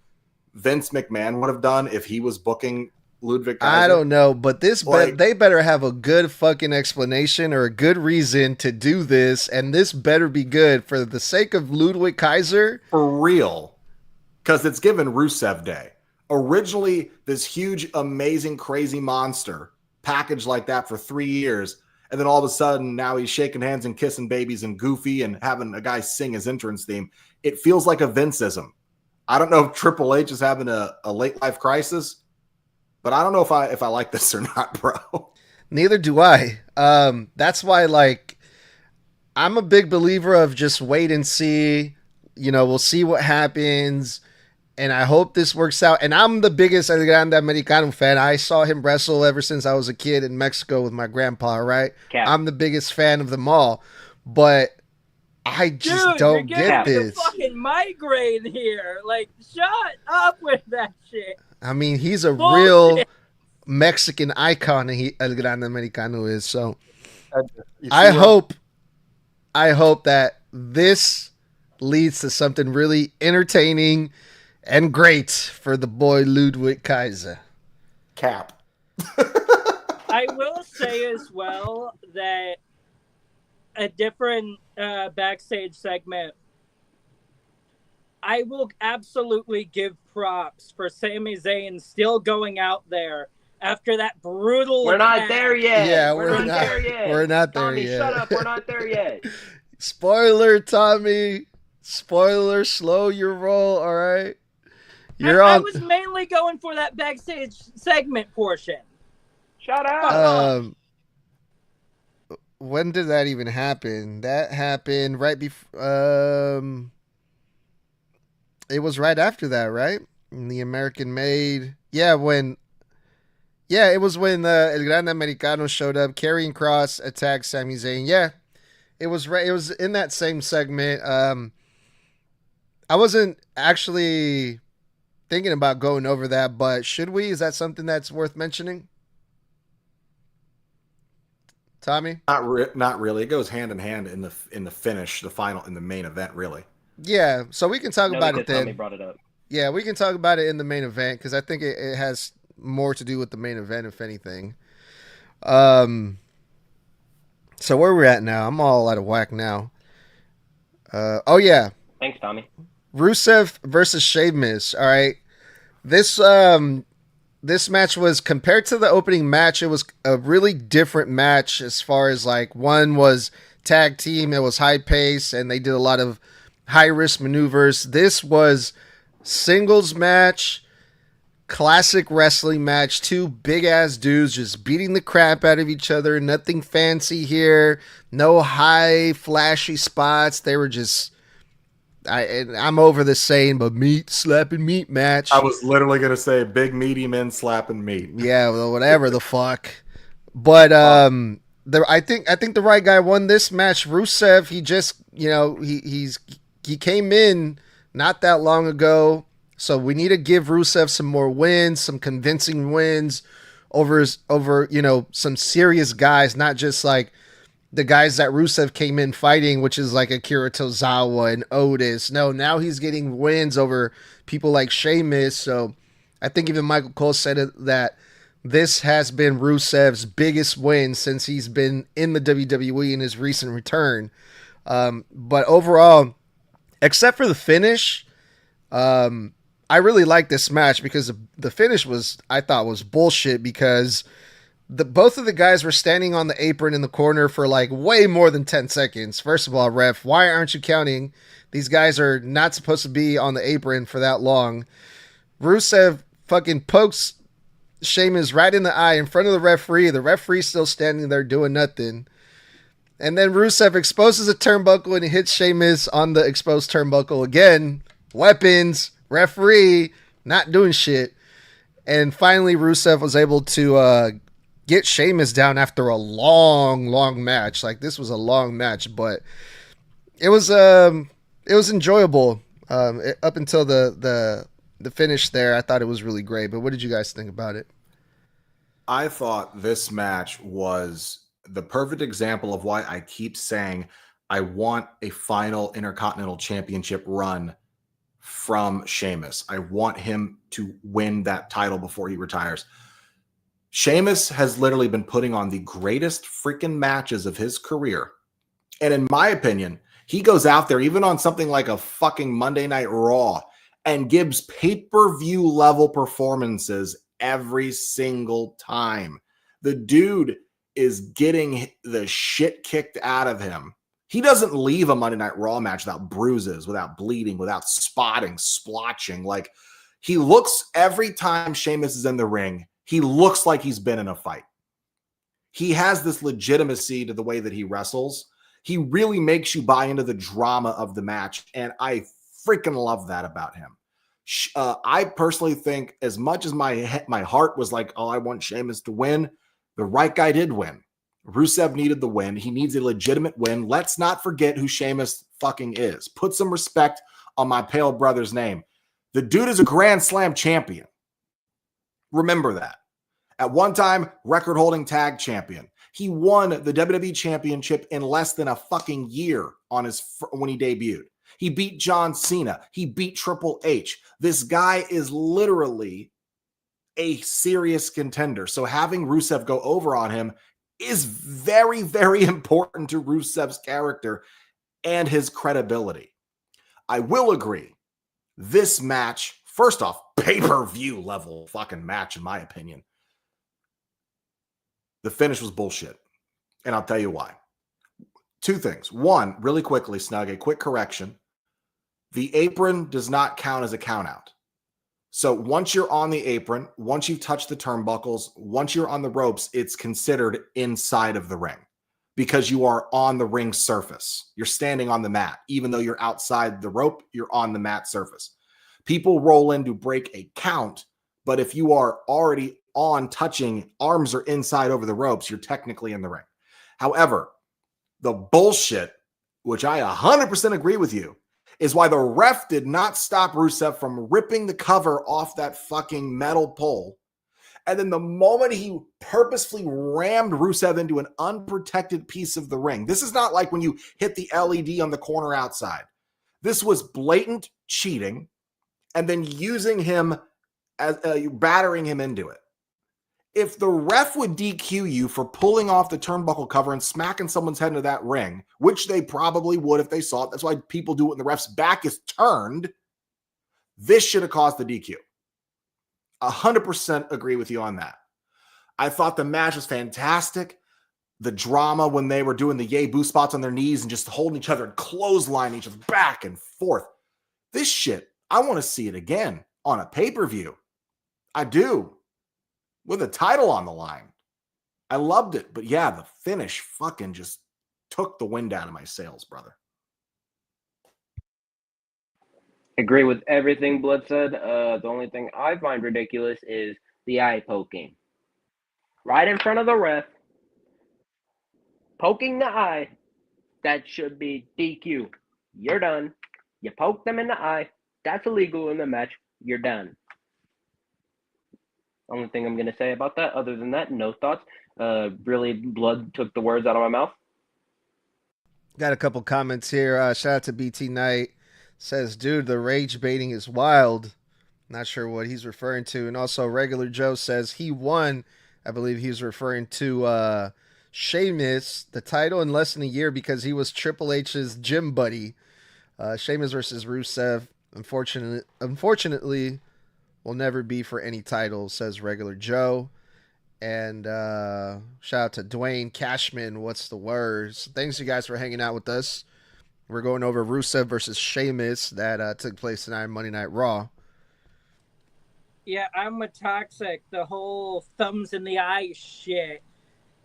Vince McMahon would have done if he was booking Ludwig Kaiser? I don't know, but they better have a good fucking explanation or a good reason to do this, and this better be good for the sake of Ludwig Kaiser. For real. Because it's given Rusev Day. Originally, this huge, amazing, crazy monster packaged like that for 3 years, and then all of a sudden, now he's shaking hands and kissing babies and goofy and having a guy sing his entrance theme. It feels like a Vinceism. I don't know if Triple H is having a late life crisis, but I don't know if I like this or not, bro. Neither do I. That's why, like, I'm a big believer of just wait and see. You know, we'll see what happens, and I hope this works out. And I'm the biggest El Grande Americano fan. I saw him wrestle ever since I was a kid in Mexico with my grandpa, right? Cap. I'm the biggest fan of them all, but I just don't get this. A fucking migraine here. Like, shut up with that shit. I mean, he's a real Mexican icon. El Grande Americano is. So I hope that this leads to something really entertaining and great for the boy Ludwig Kaiser. Cap. I will say as well that a different backstage segment, I will absolutely give props for Sami Zayn still going out there after that brutal We're not there yet. Yeah, we're not there yet. We're not there Tommy, yet. Shut up. We're not there yet. Spoiler, Tommy. Spoiler, slow your roll, all right? I was mainly going for that backstage segment portion. Shut up. When did that even happen? That happened right before. It was right after that, right? The American Made. Yeah, it was when El Grande Americano showed up. Karrion Kross attacked Sami Zayn. Yeah, it was right. It was in that same segment. I wasn't actually thinking about going over that, but should we? Is that something that's worth mentioning? Tommy? Not really. It goes hand in hand in the finish, the final, in the main event, really. Yeah, so we can talk about it then. Tommy brought it up. Yeah, we can talk about it in the main event because I think it has more to do with the main event, if anything. So where we're at now, I'm all out of whack now. Oh yeah. Thanks, Tommy. Rusev versus Sheamus. All right, this match was, compared to the opening match, it was a really different match as far as, like, one was tag team, it was high pace, and they did a lot of high risk maneuvers. This was singles match, classic wrestling match, two big ass dudes just beating the crap out of each other. Nothing fancy here, no high flashy spots. They were just, I'm over this saying, but meat slapping meat match. I was literally gonna say big meaty men slapping meat. Yeah, well, whatever the fuck. But I think the right guy won this match. Rusev, he just, he came in not that long ago, so we need to give Rusev some more wins, some convincing wins over some serious guys, not just like the guys that Rusev came in fighting, which is like Akira Tozawa and Otis. No, now he's getting wins over people like Sheamus. So I think even Michael Cole said that this has been Rusev's biggest win since he's been in the WWE in his recent return. But overall, except for the finish, I really like this match because the finish I thought was bullshit because both of the guys were standing on the apron in the corner for like way more than 10 seconds. First of all, ref, why aren't you counting? These guys are not supposed to be on the apron for that long. Rusev fucking pokes Sheamus right in the eye in front of the referee. The referee's still standing there doing nothing. And then Rusev exposes a turnbuckle and he hits Sheamus on the exposed turnbuckle again. Weapons, referee, not doing shit. And finally, Rusev was able to get Sheamus down after a long match. Like, this was a long match, but it was enjoyable up until the finish there. I thought it was really great. But what did you guys think about it? I thought this match was the perfect example of why I keep saying I want a final Intercontinental Championship run from Sheamus. I want him to win that title before he retires. Sheamus has literally been putting on the greatest freaking matches of his career. And in my opinion, he goes out there, even on something like a fucking Monday Night Raw, and gives pay-per-view level performances every single time. The dude is getting the shit kicked out of him. He doesn't leave a Monday Night Raw match without bruises, without bleeding, without spotting, splotching. Like, he looks, every time Sheamus is in the ring, he looks like he's been in a fight. He has this legitimacy to the way that he wrestles. He really makes you buy into the drama of the match, and I freaking love that about him. I personally think, as much as my heart was like, oh, I want Sheamus to win, the right guy did win. Rusev needed the win. He needs a legitimate win. Let's not forget who Sheamus fucking is. Put some respect on my pale brother's name. The dude is a Grand Slam champion. Remember that. At one time, record-holding tag champion. He won the WWE Championship in less than a fucking year when he debuted. He beat John Cena. He beat Triple H. This guy is literally a serious contender. So having Rusev go over on him is very, very important to Rusev's character and his credibility. I will agree. This match, first off, pay-per-view level fucking match, in my opinion. The finish was bullshit. And I'll tell you why. Two things. One, really quickly, Snug, a quick correction. The apron does not count as a count out. So once you're on the apron, once you've touched the turnbuckles, once you're on the ropes, it's considered inside of the ring because you are on the ring surface. You're standing on the mat. Even though you're outside the rope, you're on the mat surface. People roll in to break a count, but if you are already on touching, arms are inside over the ropes, you're technically in the ring. However, the bullshit, which I 100% agree with you, is why the ref did not stop Rusev from ripping the cover off that fucking metal pole. And then the moment he purposefully rammed Rusev into an unprotected piece of the ring, this is not like when you hit the LED on the corner outside. This was blatant cheating and then using him as battering him into it. If the ref would DQ you for pulling off the turnbuckle cover and smacking someone's head into that ring, which they probably would if they saw it, that's why people do it when the ref's back is turned, this should have caused the DQ. 100% agree with you on that. I thought the match was fantastic. The drama when they were doing the yay boo spots on their knees and just holding each other and clotheslining each other back and forth. This shit, I want to see it again on a pay-per-view. I do. With a title on the line. I loved it. But yeah, the finish fucking just took the wind out of my sails, brother. Agree with everything Blood said. The only thing I find ridiculous is the eye poking. Right in front of the ref. Poking the eye. That should be DQ. You're done. You poke them in the eye. That's illegal in the match. You're done. Only thing I'm going to say about that. Other than that, no thoughts. Really, Blood took the words out of my mouth. Got a couple comments here. Shout out to BT Knight. Says, dude, the rage baiting is wild. Not sure what he's referring to. And also, Regular Joe says he won. I believe he's referring to Sheamus, the title in less than a year because he was Triple H's gym buddy. Sheamus versus Rusev. Unfortunately, will never be for any title, says Regular Joe. And shout out to Dwayne Cashman. What's the words? Thanks you guys for hanging out with us. We're going over Rusev versus Sheamus that took place tonight on Monday Night Raw. Yeah, I'm with Toxic. The whole thumbs in the eye shit.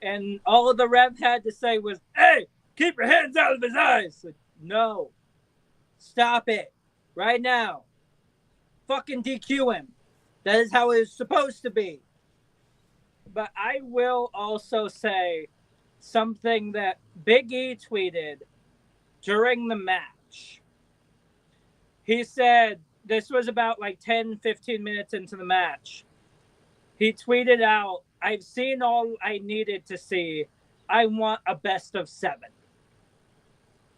And all the ref had to say was, hey, keep your hands out of his eyes. Like, no. Stop it. Right now. Fucking DQ him. That is how it's supposed to be. But I will also say something that Big E tweeted during the match. He said, this was about like 10, 15 minutes into the match. He tweeted out, I've seen all I needed to see. I want a best of 7.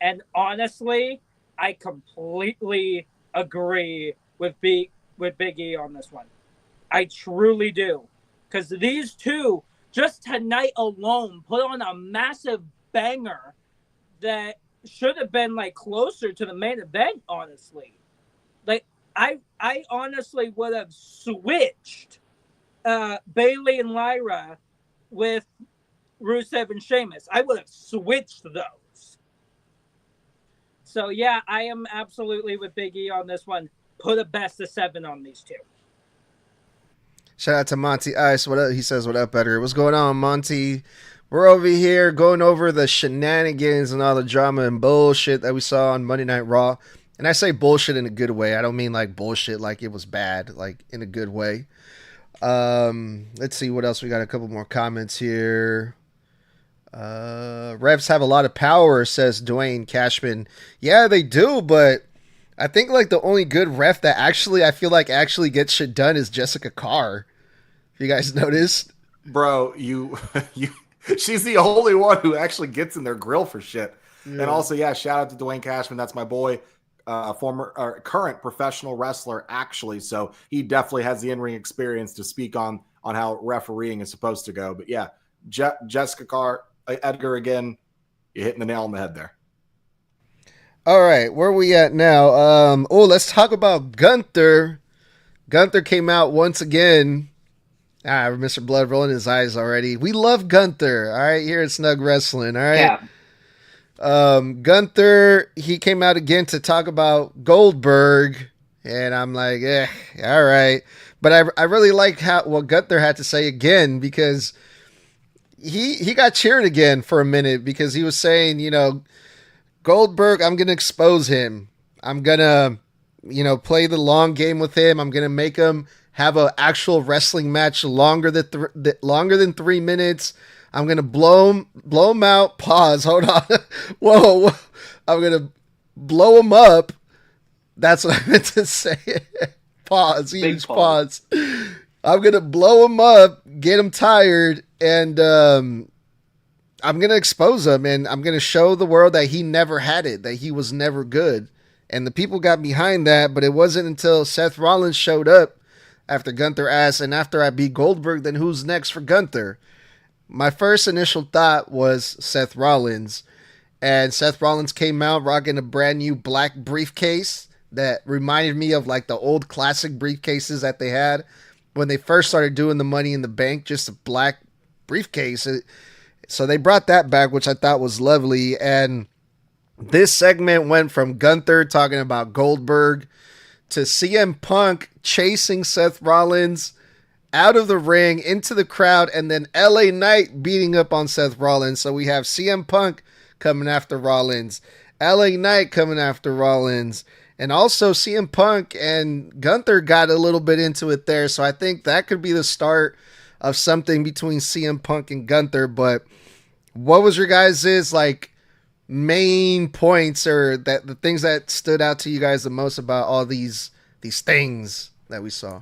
And honestly, I completely agree with Big E on this one. I truly do. Because these two, just tonight alone, put on a massive banger that should have been like closer to the main event, honestly. Like I honestly would have switched Bailey and Lyra with Rusev and Sheamus. I would have switched those. So yeah, I am absolutely with Big E on this one. Put a best of 7 on these two. Shout out to Monty Ice. What up? He says, "What up, Edgar? What's going on, Monty? We're over here going over the shenanigans and all the drama and bullshit that we saw on Monday Night Raw." And I say bullshit in a good way. I don't mean like bullshit like it was bad, like in a good way. Let's see what else we got. A couple more comments here. Refs have a lot of power, says Dwayne Cashman. Yeah, they do, but I think like the only good ref that actually I feel like actually gets shit done is Jessica Carr. You guys noticed? Bro, you she's the only one who actually gets in their grill for shit. Yeah. And also, yeah, shout out to Dwayne Cashman. That's my boy, current professional wrestler, actually. So he definitely has the in-ring experience to speak on how refereeing is supposed to go. But yeah, Jessica Carr, Edgar, again, you're hitting the nail on the head there. All right, where are we at now? Let's talk about Gunther. Gunther came out once again. Mr. Blood rolling his eyes already. We love Gunther, all right, here at Snug Wrestling, all right? Yeah. Gunther, he came out again to talk about Goldberg, and I'm like, all right. But I really like what Gunther had to say again, because he got cheered again for a minute, because he was saying, Goldberg, I'm going to expose him. I'm going to, play the long game with him. I'm going to make him have an actual wrestling match longer than 3 minutes. I'm going to blow him out. Pause. Hold on. Whoa. I'm going to blow him up. That's what I meant to say. Pause. Huge pause. I'm going to blow him up, get him tired, and I'm going to expose him, and I'm going to show the world that he never had it, that he was never good. And the people got behind that, but it wasn't until Seth Rollins showed up after Gunther asked, and after I beat Goldberg, then who's next for Gunther? My first initial thought was Seth Rollins. And Seth Rollins came out rocking a brand new black briefcase that reminded me of like the old classic briefcases that they had when they first started doing the Money in the Bank, just a black briefcase. So they brought that back, which I thought was lovely. And this segment went from Gunther talking about Goldberg to CM Punk chasing Seth Rollins out of the ring into the crowd, and then LA Knight beating up on Seth Rollins. So we have CM Punk coming after Rollins, LA Knight coming after Rollins, and also CM Punk and Gunther got a little bit into it there. So I think that could be the start of something between CM Punk and Gunther. But what was your guys' like main points, or that the things that stood out to you guys the most about all these things that we saw?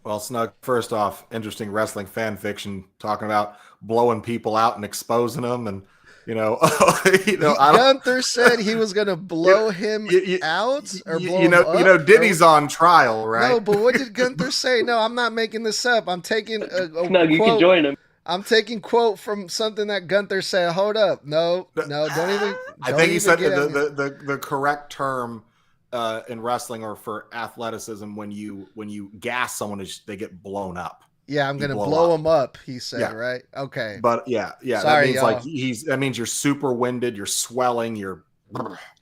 Well, Snug, first off, interesting wrestling fan fiction talking about blowing people out and exposing them, and Gunther said he was gonna blow him out, or blow him up, Diddy's on trial, right? No, but what did Gunther say? No, I'm not making this up. I'm taking a Snug, you can join him. I'm taking quote from something that Gunther said. Hold up. No, don't even. I think he said the correct term in wrestling or for athleticism when you gas someone is they get blown up. Yeah, I'm gonna blow him up. He said, yeah. Right? Okay. But yeah. Sorry, that means that means you're super winded, you're swelling, you're.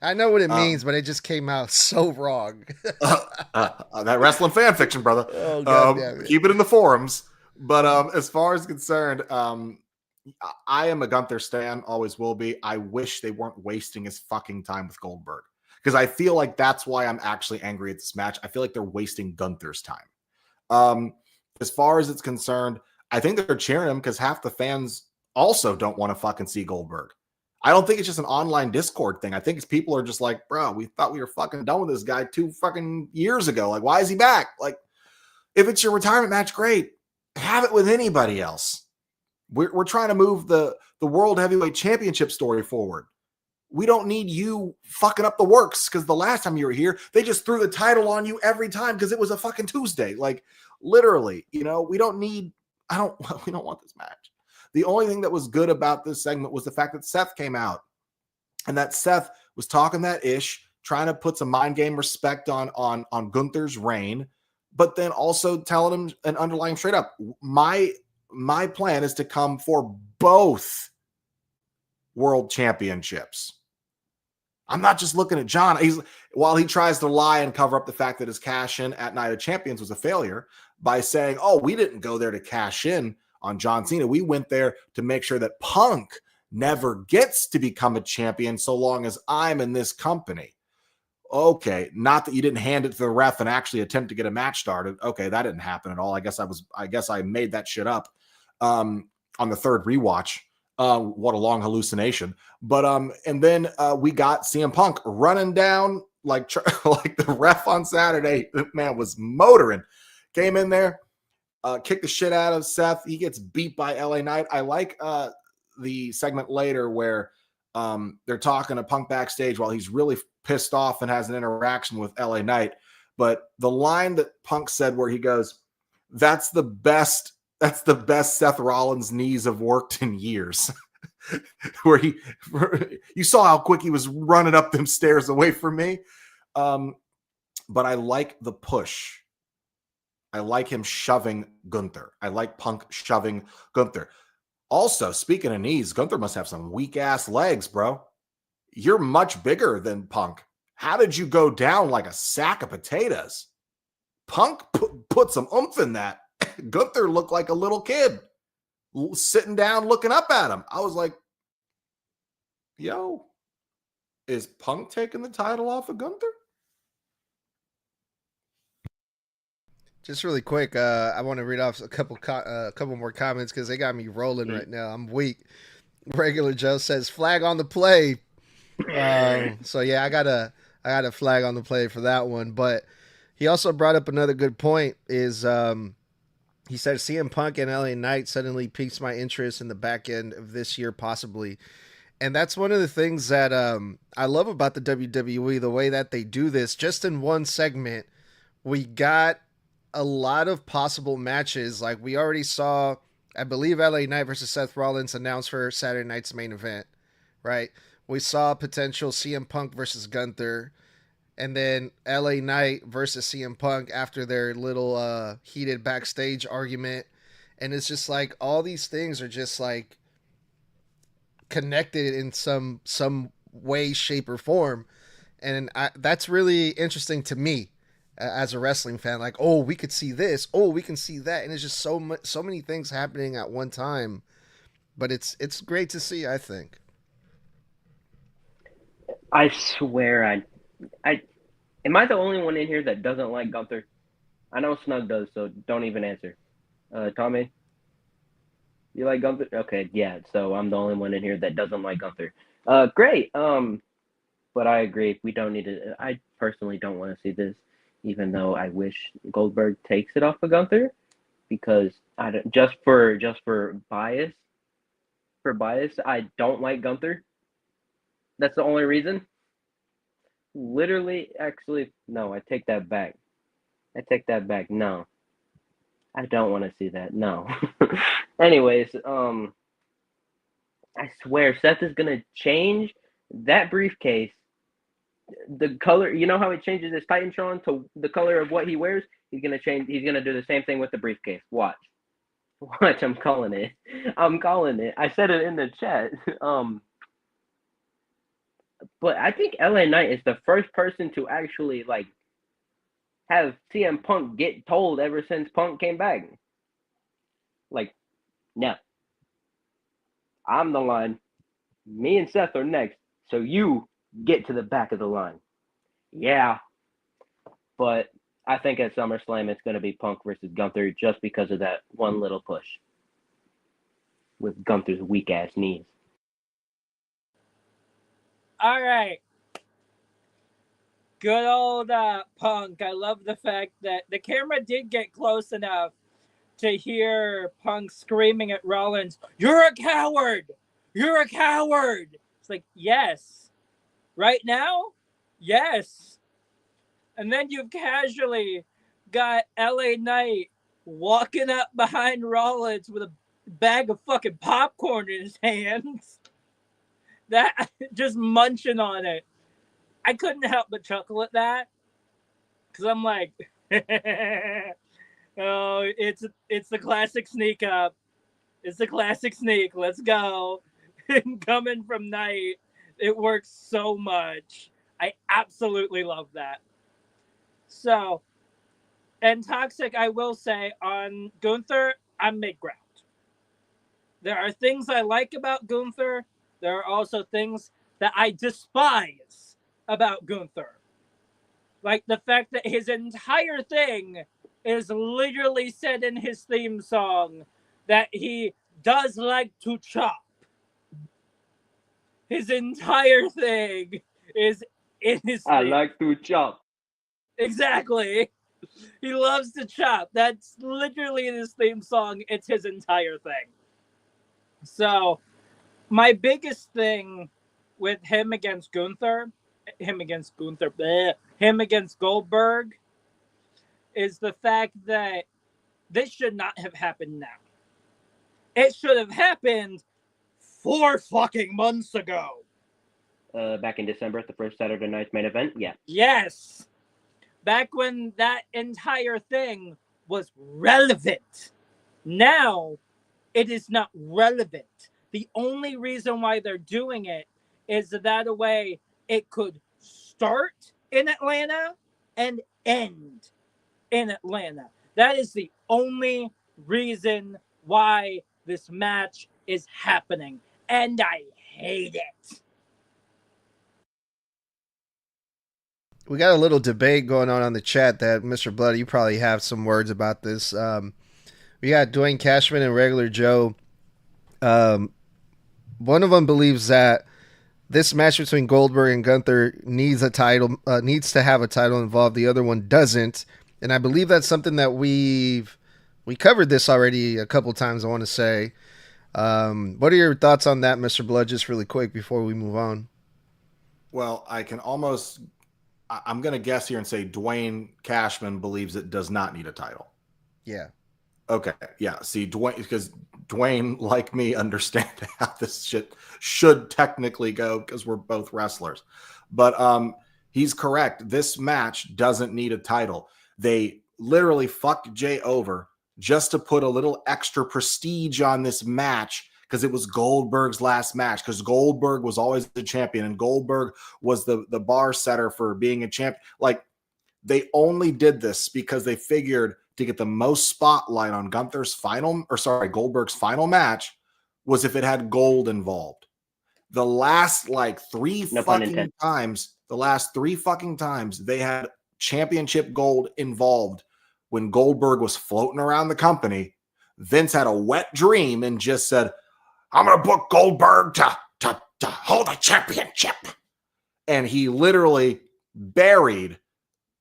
I know what it means, but it just came out so wrong. That wrestling fan fiction, brother. Oh, God keep it in the forums. But as far as concerned, I am a Gunther stan, always will be. I wish they weren't wasting his fucking time with Goldberg, because I feel like that's why I'm actually angry at this match. I feel like they're wasting Gunther's time. As far as it's concerned, I think they're cheering him because half the fans also don't want to fucking see Goldberg. I don't think it's just an online Discord thing. I think it's people are just like, bro, we thought we were fucking done with this guy 2 fucking years ago. Like, why is he back? Like, if it's your retirement match, great. Have it with anybody else. We're trying to move the the World Heavyweight Championship story forward. We don't need you fucking up the works, because the last time you were here, they just threw the title on you every time because it was a fucking Tuesday. Like, literally, we don't want this match. The only thing that was good about this segment was the fact that Seth came out, and that Seth was talking that ish, trying to put some mind game respect on Gunther's reign, but then also telling him and underlying straight up, my plan is to come for both world championships. I'm not just looking at John. While he tries to lie and cover up the fact that his cash in at Night of Champions was a failure by saying, oh, we didn't go there to cash in on John Cena. We went there to make sure that Punk never gets to become a champion so long as I'm in this company. Okay, not that you didn't hand it to the ref and actually attempt to get a match started. Okay, that didn't happen at all. I guess I made that shit up on the third rewatch. What a long hallucination. But and then we got CM Punk running down like the ref on Saturday. The man was motoring. Came in there, kicked the shit out of Seth. He gets beat by LA Knight. I like the segment later where they're talking to Punk backstage while he's really pissed off and has an interaction with LA Knight. But the line that Punk said where he goes, that's the best Seth Rollins' knees have worked in years. Where you saw how quick he was running up them stairs away from me. But I like the push. I like him shoving Gunther. I like Punk shoving Gunther. Also, speaking of knees, Gunther must have some weak ass legs, bro. You're much bigger than Punk. How did you go down like a sack of potatoes? Punk put some oomph in that. Gunther looked like a little kid sitting down looking up at him. I was like, yo, is Punk taking the title off of Gunther? Just really quick, I want to read off a couple more comments because they got me rolling right now. I'm weak. Regular Joe says flag on the play. So yeah, I got a flag on the play for that one. But he also brought up another good point. Is he said CM Punk and LA Knight suddenly piques my interest in the back end of this year, possibly. And that's one of the things that I love about the WWE, the way that they do this. Just in one segment, we got a lot of possible matches. Like we already saw, I believe LA Knight versus Seth Rollins announced for Saturday night's main event, right? We saw potential CM Punk versus Gunther, and then LA Knight versus CM Punk after their little heated backstage argument. And it's just like all these things are just like connected in some way, shape, or form. And that's really interesting to me as a wrestling fan. Like, oh, we could see this, oh, we can see that, and it's just so many things happening at one time. But it's great to see, I think. I swear, I am I the only one in here that doesn't like Gunther? I know Snug does, so don't even answer. Tommy, you like Gunther? Okay, yeah. So I'm the only one in here that doesn't like Gunther. Great. But I agree. We don't need to. I personally don't want to see this, even though I wish Goldberg takes it off of Gunther, because I don't, just for bias. For bias, I don't like Gunther. That's the only reason. Literally, actually, no, I take that back. No, I don't want to see that. No. Anyways, I swear Seth is gonna change that briefcase. The color, you know how he changes his Titantron to the color of what he wears? He's gonna change. He's gonna do the same thing with the briefcase. Watch. I'm calling it. I said it in the chat. But I think LA Knight is the first person to actually like have CM Punk get told ever since Punk came back. Like, no, I'm the line. Me and Seth are next, so you get to the back of the line. Yeah, but I think at SummerSlam it's going to be Punk versus Gunther just because of that one little push with Gunther's weak ass knees. All right. Good old Punk. I love the fact that the camera did get close enough to hear Punk screaming at Rollins, "You're a coward! You're a coward. It's like, yes. Right now? Yes. And then you've casually got LA Knight walking up behind Rollins with a bag of fucking popcorn in his hands. That just munching on it. I couldn't help but chuckle at that. Cause I'm like, oh, it's the classic sneak up. It's the classic sneak. Let's go. Coming from Knight, it works so much. I absolutely love that. So, and Toxic, I will say, on Gunther, I'm mid-ground. There are things I like about Gunther. There are also things that I despise about Gunther. Like the fact that his entire thing is literally said in his theme song that he does like to chop. His entire thing is in his theme. I like to chop. Exactly. He loves to chop. That's literally in his theme song. It's his entire thing. So, my biggest thing with him against Gunther, him against Goldberg, is the fact that this should not have happened now. It should have happened 4 fucking months ago. Back in December at the first Saturday Night's main event, yeah. Yes. Back when that entire thing was relevant. Now, it is not relevant. The only reason why they're doing it is that a way it could start in Atlanta and end in Atlanta. That is the only reason why this match is happening. And I hate it. We got a little debate going on the chat that Mr. Blood, you probably have some words about this. We got Dwayne Cashman and Regular Joe. One of them believes that this match between Goldberg and Gunther needs a title, needs to have a title involved. The other one doesn't, and I believe that's something that we covered this already a couple times. I want to say, what are your thoughts on that, Mr. Blood? Just really quick before we move on. Well, I'm going to guess here and say Dwayne Cashman believes it does not need a title. Yeah. Okay. Yeah. See, because Dwayne, like me, understand how this shit should technically go because we're both wrestlers. But he's correct. This match doesn't need a title. They literally fucked Jay over just to put a little extra prestige on this match because it was Goldberg's last match, because Goldberg was always the champion and Goldberg was the bar setter for being a champion. Like, they only did this because they figured to get the most spotlight on Goldberg's final match was if it had gold involved. The last three fucking times they had championship gold involved when Goldberg was floating around the company, Vince had a wet dream and just said, I'm going to book Goldberg to hold a championship. And he literally buried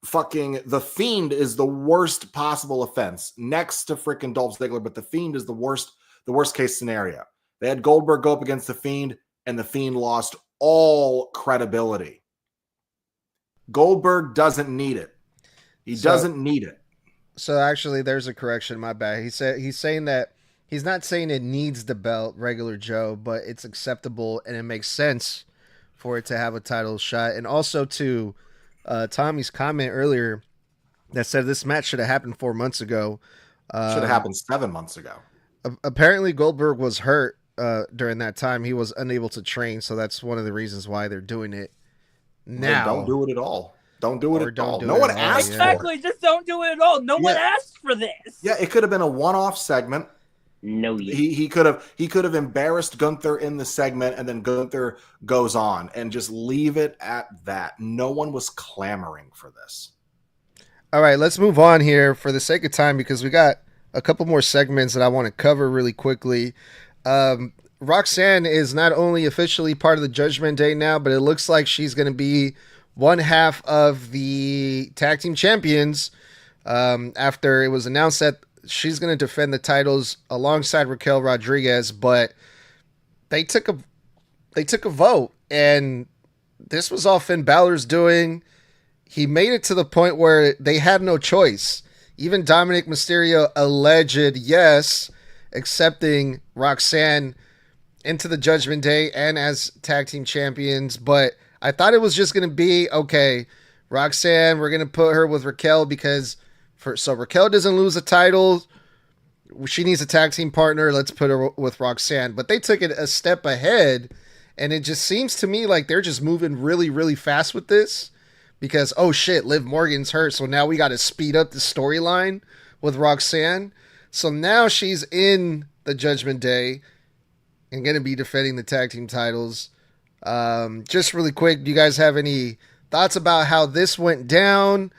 fucking The Fiend is the worst possible offense next to freaking Dolph Ziggler, but The Fiend is the worst case scenario. They had Goldberg go up against The Fiend and The Fiend lost all credibility. Goldberg doesn't need it. He doesn't need it. So actually there's a correction, my bad. He's saying that he's not saying it needs the belt, Regular Joe, but it's acceptable and it makes sense for it to have a title shot. And also to Tommy's comment earlier that said this match should have happened 4 months ago. Should have happened 7 months ago. Apparently Goldberg was hurt during that time. He was unable to train, so that's one of the reasons why they're doing it now. Don't do it at all. Don't do it at all. No one asked for it. Exactly, just don't do it at all. No one asked for this. Yeah, it could have been a one-off segment. No, he could have embarrassed Gunther in the segment, and then Gunther goes on, and just leave it at that. No one was clamoring for this. All right, let's move on here for the sake of time because we got a couple more segments that I want to cover really quickly. Roxanne is not only officially part of the Judgment Day now, but it looks like she's going to be one half of the tag team champions after it was announced that she's going to defend the titles alongside Raquel Rodriguez. But they took a vote, and this was all Finn Balor's doing. He made it to the point where they had no choice. Even Dominic Mysterio alleged yes, accepting Roxanne into the Judgment Day and as tag team champions, but I thought it was just going to be, okay, Roxanne, we're going to put her with Raquel because so Raquel doesn't lose the title. She needs a tag team partner. Let's put her with Roxanne. But they took it a step ahead, and it just seems to me like they're just moving really, really fast with this because, oh shit, Liv Morgan's hurt, so now we got to speed up the storyline with Roxanne. So now she's in the Judgment Day and going to be defending the tag team titles. Just really quick, do you guys have any thoughts about how this went down?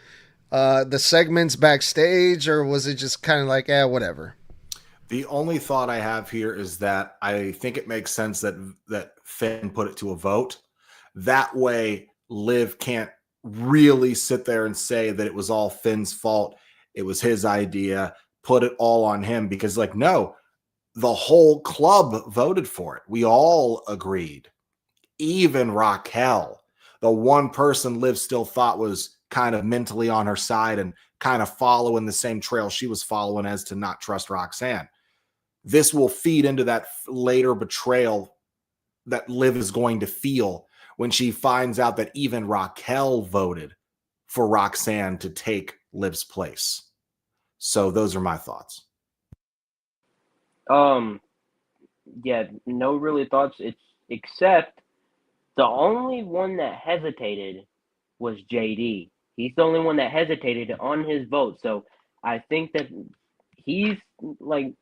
The segments backstage, or was it just kind of like, whatever? The only thought I have here is that I think it makes sense that Finn put it to a vote. That way, Liv can't really sit there and say that it was all Finn's fault. It was his idea. Put it all on him because, like, no, the whole club voted for it. We all agreed. Even Raquel, the one person Liv still thought was kind of mentally on her side and kind of following the same trail she was following as to not trust Roxanne. This will feed into that later betrayal that Liv is going to feel when she finds out that even Raquel voted for Roxanne to take Liv's place. So those are my thoughts. Yeah, no really thoughts. It's except the only one that hesitated was JD. He's the only one that hesitated on his vote. So I think that he's like,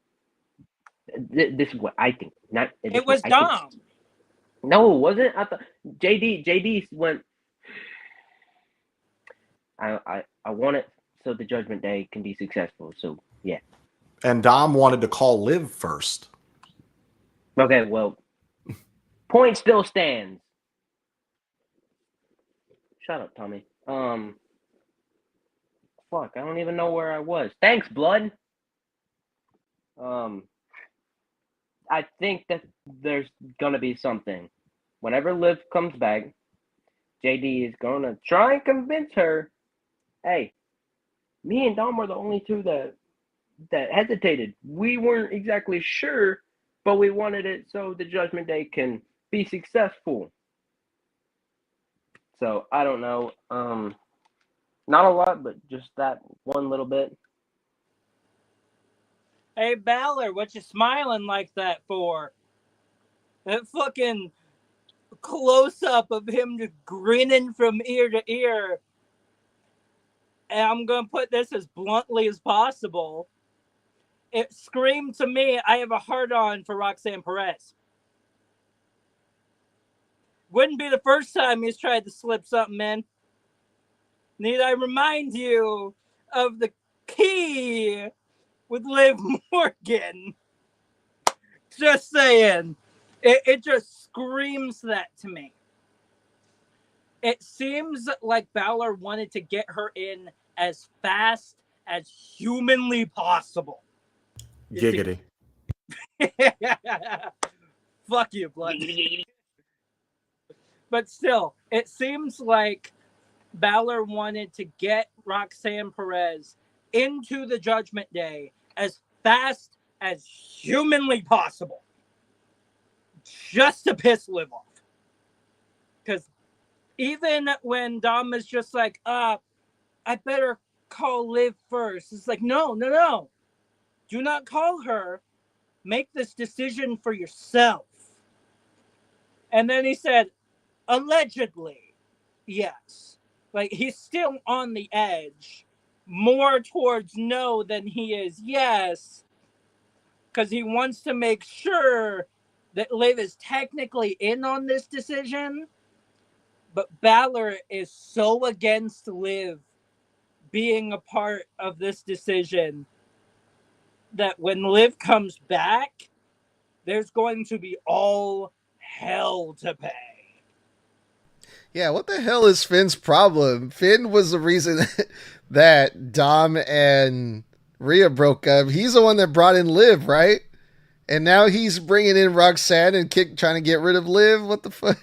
this is what I think. Not it was Dom. No, it wasn't. I thought JD went. I want it so the Judgment Day can be successful. So yeah. And Dom wanted to call Liv first. Okay, well, point still stands. Shut up, Tommy. Fuck, I don't even know where I was. Thanks, blood. I think that there's gonna be something. Whenever Liv comes back, JD is gonna try and convince her, hey, me and Dom were the only two that hesitated. We weren't exactly sure, but we wanted it so the Judgment Day can be successful. So I don't know. Not a lot, but just that one little bit. Hey, Balor, what you smiling like that for? That fucking close-up of him just grinning from ear to ear. And I'm going to put this as bluntly as possible. It screamed to me, I have a hard-on for Roxanne Perez. Wouldn't be the first time he's tried to slip something in. Need I remind you of the key with Liv Morgan? Just saying. It just screams that to me. It seems like Balor wanted to get her in as fast as humanly possible. Giggity. Fuck you, blood. But still, it seems like Balor wanted to get Roxanne Perez into the Judgment Day as fast as humanly possible. Just to piss Liv off. Because even when Dom is just like, I better call Liv first. It's like, no. Do not call her. Make this decision for yourself. And then he said, allegedly, yes. Like, he's still on the edge. More towards no than he is yes. Because he wants to make sure that Liv is technically in on this decision. But Balor is so against Liv being a part of this decision that when Liv comes back, there's going to be all hell to pay. Yeah, what the hell is Finn's problem? Finn was the reason that Dom and Rhea broke up. He's the one that brought in Liv, right? And now he's bringing in Roxanne and trying to get rid of Liv. What the fuck?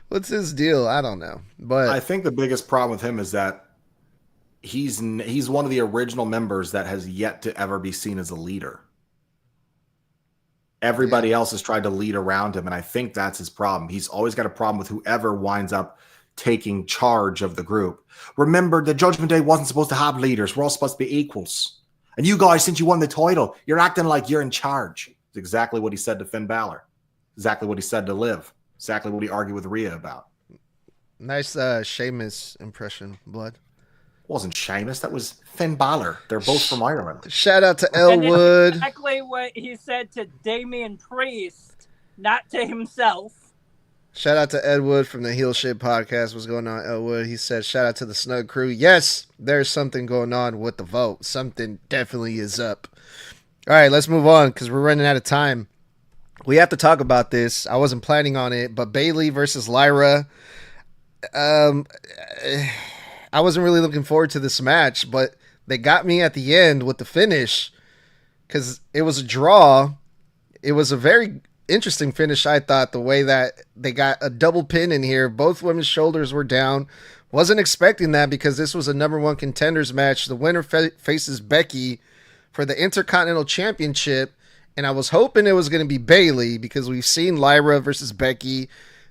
What's his deal? I don't know. But I think the biggest problem with him is that he's one of the original members that has yet to ever be seen as a leader. Everybody else has tried to lead around him, and I think that's his problem. He's always got a problem with whoever winds up taking charge of the group. Remember, the Judgment Day wasn't supposed to have leaders. We're all supposed to be equals. And you guys, since you won the title, you're acting like you're in charge. It's exactly what he said to Finn Balor. Exactly what he said to Liv. Exactly what he argued with Rhea about. Nice Sheamus impression, Blood. It wasn't Sheamus. That was Finn Balor. They're both from Ireland. Shout out to Elwood. Exactly what he said to Damian Priest, not to himself. Shout out to Edwood from the Heel Shit Podcast. What's going on, Elwood? He said, shout out to the Snug Crew. Yes, there's something going on with the vote. Something definitely is up. All right, let's move on because we're running out of time. We have to talk about this. I wasn't planning on it, but Bayley versus Lyra. I wasn't really looking forward to this match, but they got me at the end with the finish because it was a draw. It was a very interesting finish, I thought, the way that they got a double pin in here. Both women's shoulders were down. Wasn't expecting that because this was a number one contenders match. The winner faces Becky for the Intercontinental Championship, and I was hoping it was going to be Bayley because we've seen Lyra versus Becky,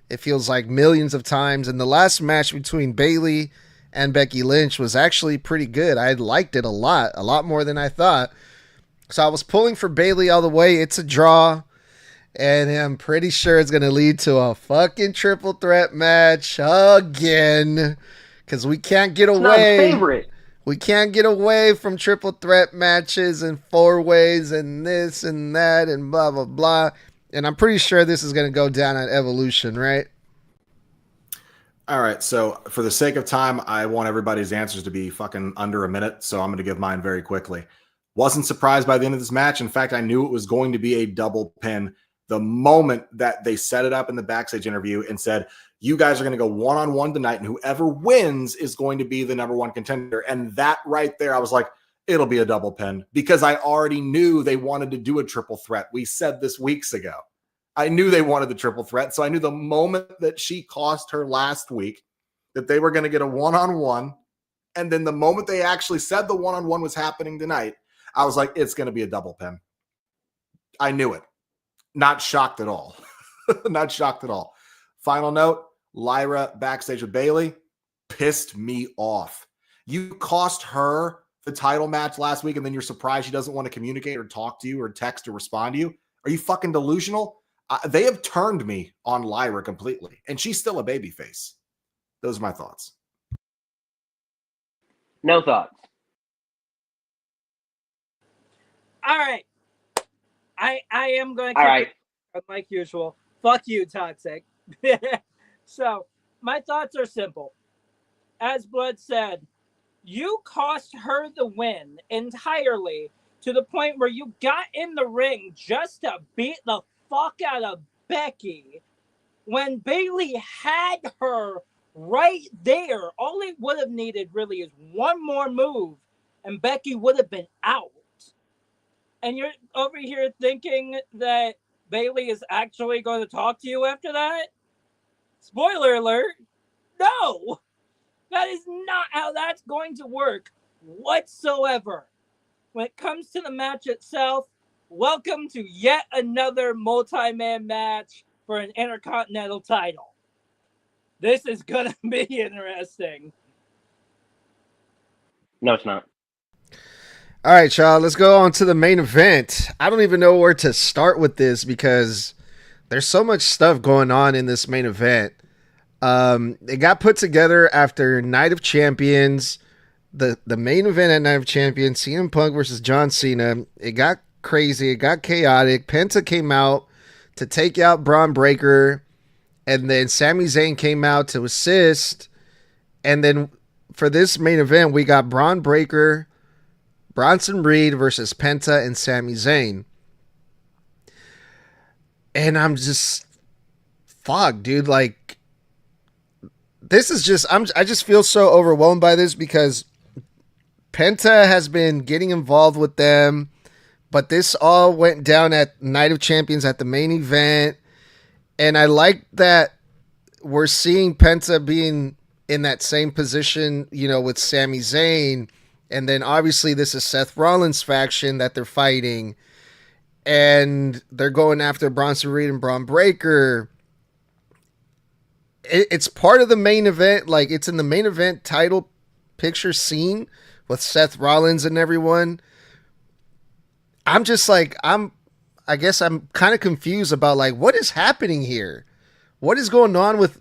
it feels like, millions of times, and the last match between Bayley and Becky Lynch was actually pretty good. I liked it a lot more than I thought. So I was pulling for Bayley all the way. It's a draw. And I'm pretty sure it's going to lead to a fucking triple threat match again. Because we can't get away. We can't get away from triple threat matches and four ways and this and that and blah, blah, blah. And I'm pretty sure this is going to go down on Evolution, right? All right. So for the sake of time, I want everybody's answers to be fucking under a minute. So I'm going to give mine very quickly. Wasn't surprised by the end of this match. In fact, I knew it was going to be a double pin the moment that they set it up in the backstage interview and said, you guys are going to go one-on-one tonight, and whoever wins is going to be the number one contender. And that right there, I was like, it'll be a double pin because I already knew they wanted to do a triple threat. We said this weeks ago. I knew they wanted the triple threat. So I knew the moment that she cost her last week that they were going to get a one-on-one. And then the moment they actually said the one-on-one was happening tonight, I was like, it's going to be a double pin. I knew it. Not shocked at all. Not shocked at all. Final note, Lyra backstage with Bayley pissed me off. You cost her the title match last week and then you're surprised she doesn't want to communicate or talk to you or text or respond to you. Are you fucking delusional? They have turned me on Lyra completely, and she's still a babyface. Those are my thoughts. No thoughts. All right. I am going to All right. like usual. Fuck you, Toxic. So, my thoughts are simple. As Blood said, you cost her the win entirely to the point where you got in the ring just to beat the fuck out of Becky when Bayley had her right there. All it would have needed really is one more move and Becky would have been out. And you're over here thinking that Bayley is actually going to talk to you after that? Spoiler alert, no! That is not how that's going to work whatsoever. When it comes to the match itself, welcome to yet another multi-man match for an Intercontinental title. This is going to be interesting. No, it's not. All right, y'all, let's go on to the main event. I don't even know where to start with this because there's so much stuff going on in this main event. It got put together after Night of Champions, the main event at Night of Champions, CM Punk versus John Cena. It got crazy. It got chaotic. Penta came out to take out Braun Breaker, and then Sami Zayn came out to assist. And then for this main event, we got Braun Breaker, Bronson Reed versus Penta and Sami Zayn. And I'm just, fuck, dude. Like, this is just, I just feel so overwhelmed by this because Penta has been getting involved with them, But this all went down at Night of Champions at the main event. And I like that we're seeing Penta being in that same position, with Sami Zayn. And then obviously this is Seth Rollins' faction that they're fighting. And they're going after Bronson Reed and Braun Breaker. It's part of the main event. Like, it's in the main event title picture scene with Seth Rollins and everyone. I'm just like, I guess I'm kind of confused about, like, what is happening here? What is going on with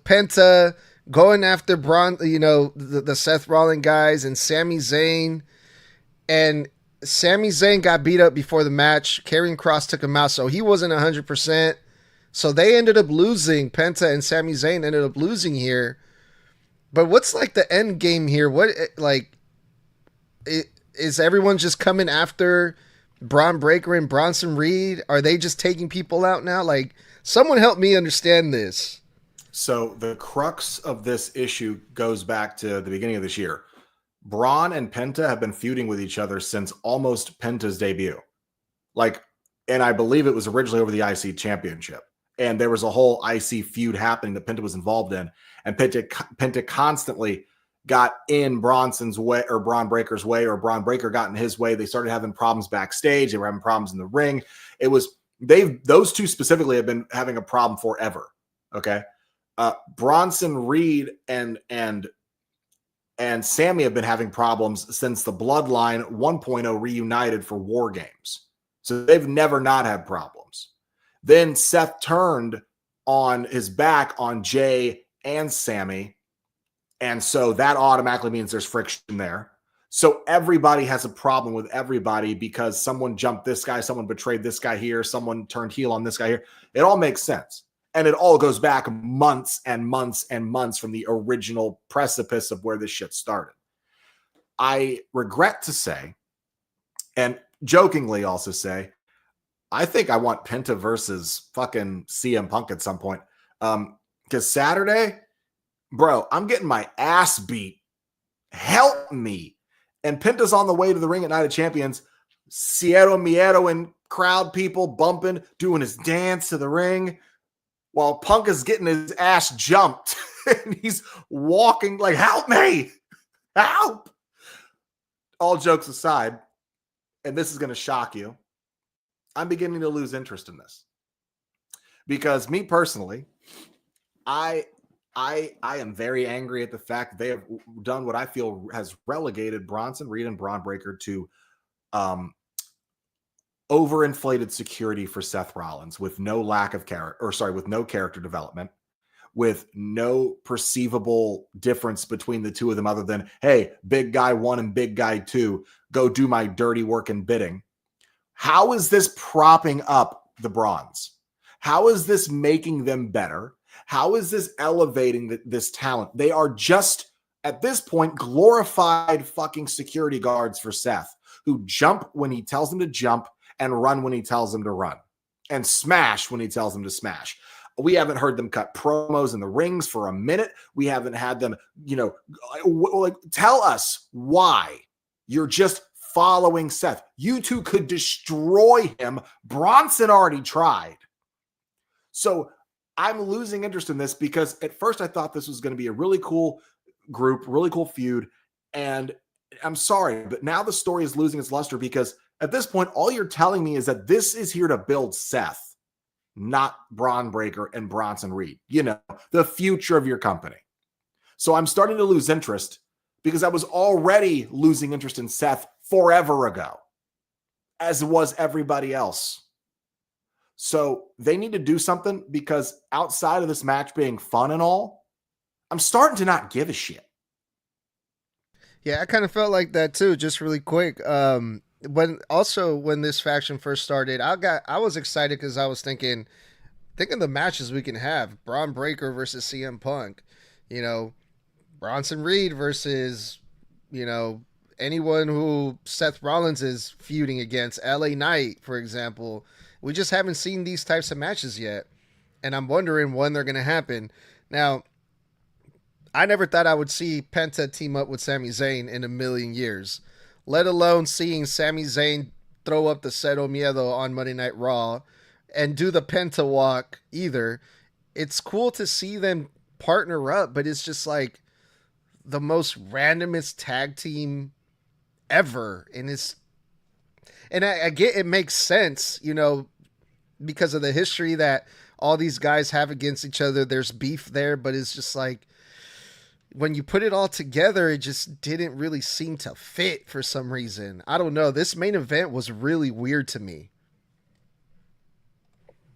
Penta going after Braun, the Seth Rollins guys, and Sami Zayn? And Sami Zayn got beat up before the match. Karrion Kross took him out, so he wasn't 100%. So they ended up losing. Penta and Sami Zayn ended up losing here. But what's like the end game here? Is everyone just coming after Braun Breaker and Bronson Reed? Are they just taking people out now? Like, someone help me understand this. So the crux of this issue goes back to the beginning of this year. Braun and Penta have been feuding with each other since almost Penta's debut. And I believe it was originally over the IC championship. And there was a whole IC feud happening that Penta was involved in. And Penta constantly got in Bronson's way or Braun Breaker's way, or Braun Breaker got in his way. They started having problems backstage. They were having problems in the ring. Those two specifically have been having a problem forever. Okay. Bronson Reed and Sammy have been having problems since the Bloodline 1.0 reunited for War Games. So they've never not had problems. Then Seth turned on his back on Jay and Sammy. And so that automatically means there's friction there. So everybody has a problem with everybody because someone jumped this guy, someone betrayed this guy here, someone turned heel on this guy here. It all makes sense. And it all goes back months and months and months from the original precipice of where this shit started. I regret to say, and jokingly also say, I think I want Penta versus fucking CM Punk at some point. Because Saturday, bro, I'm getting my ass beat. Help me. And Penta's on the way to the ring at Night of Champions. Cierro Miedo and crowd people bumping, doing his dance to the ring, while Punk is getting his ass jumped. And he's walking like, help me. Help. All jokes aside, and this is going to shock you, I'm beginning to lose interest in this. Because me personally, I am very angry at the fact that they have done what I feel has relegated Bronson Reed and Braun Breaker to overinflated security for Seth Rollins with no with no character development, with no perceivable difference between the two of them other than, hey, big guy 1 and big guy 2, go do my dirty work and bidding. How is this propping up the Brawns? How is this making them better? How is this elevating this talent? They are just, at this point, glorified fucking security guards for Seth, who jump when he tells them to jump and run when he tells them to run and smash when he tells them to smash. We haven't heard them cut promos in the rings for a minute. We haven't had them, tell us why you're just following Seth. You two could destroy him. Bronson already tried. So I'm losing interest in this because at first I thought this was going to be a really cool group, really cool feud. And I'm sorry, but now the story is losing its luster because at this point, all you're telling me is that this is here to build Seth, not Braun Breaker and Bronson Reed, the future of your company. So I'm starting to lose interest because I was already losing interest in Seth forever ago, as was everybody else. So they need to do something because outside of this match being fun and all, I'm starting to not give a shit. Yeah, I kind of felt like that too. Just really quick. When this faction first started, I was excited because I was thinking the matches we can have: Braun Breaker versus CM Punk, Bronson Reed versus anyone who Seth Rollins is feuding against, LA Knight, for example. We just haven't seen these types of matches yet, and I'm wondering when they're going to happen. Now, I never thought I would see Penta team up with Sami Zayn in a million years, let alone seeing Sami Zayn throw up the Cero Miedo on Monday Night Raw and do the Penta walk either. It's cool to see them partner up, but it's just like the most randomest tag team ever. And I get it makes sense, because of the history that all these guys have against each other. There's beef there, but it's just like when you put it all together, it just didn't really seem to fit for some reason. I don't know. This main event was really weird to me.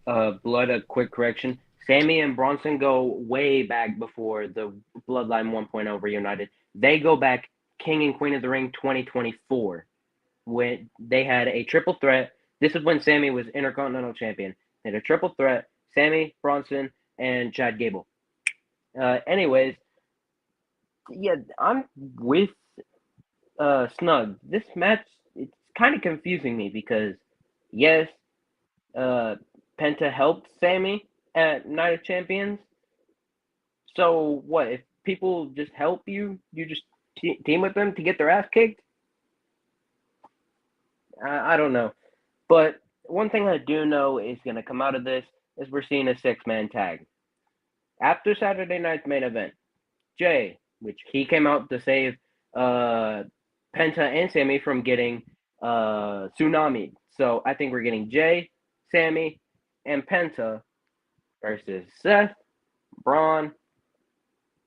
Blood, a quick correction. Sammy and Bronson go way back before the Bloodline 1.0 reunited. They go back King and Queen of the Ring 2024 when they had a triple threat. This is when Sammy was Intercontinental Champion. They had a triple threat: Sammy, Bronson, and Chad Gable. Anyways, yeah, I'm with Snug. This match, it's kind of confusing me because, yes, Penta helped Sammy at Night of Champions. So what? If people just help you, you just team with them to get their ass kicked? I don't know. But one thing I do know is going to come out of this is we're seeing a six-man tag. After Saturday night's main event, Jay, which he came out to save Penta and Sammy from getting tsunami. So I think we're getting Jay, Sammy, and Penta versus Seth, Braun,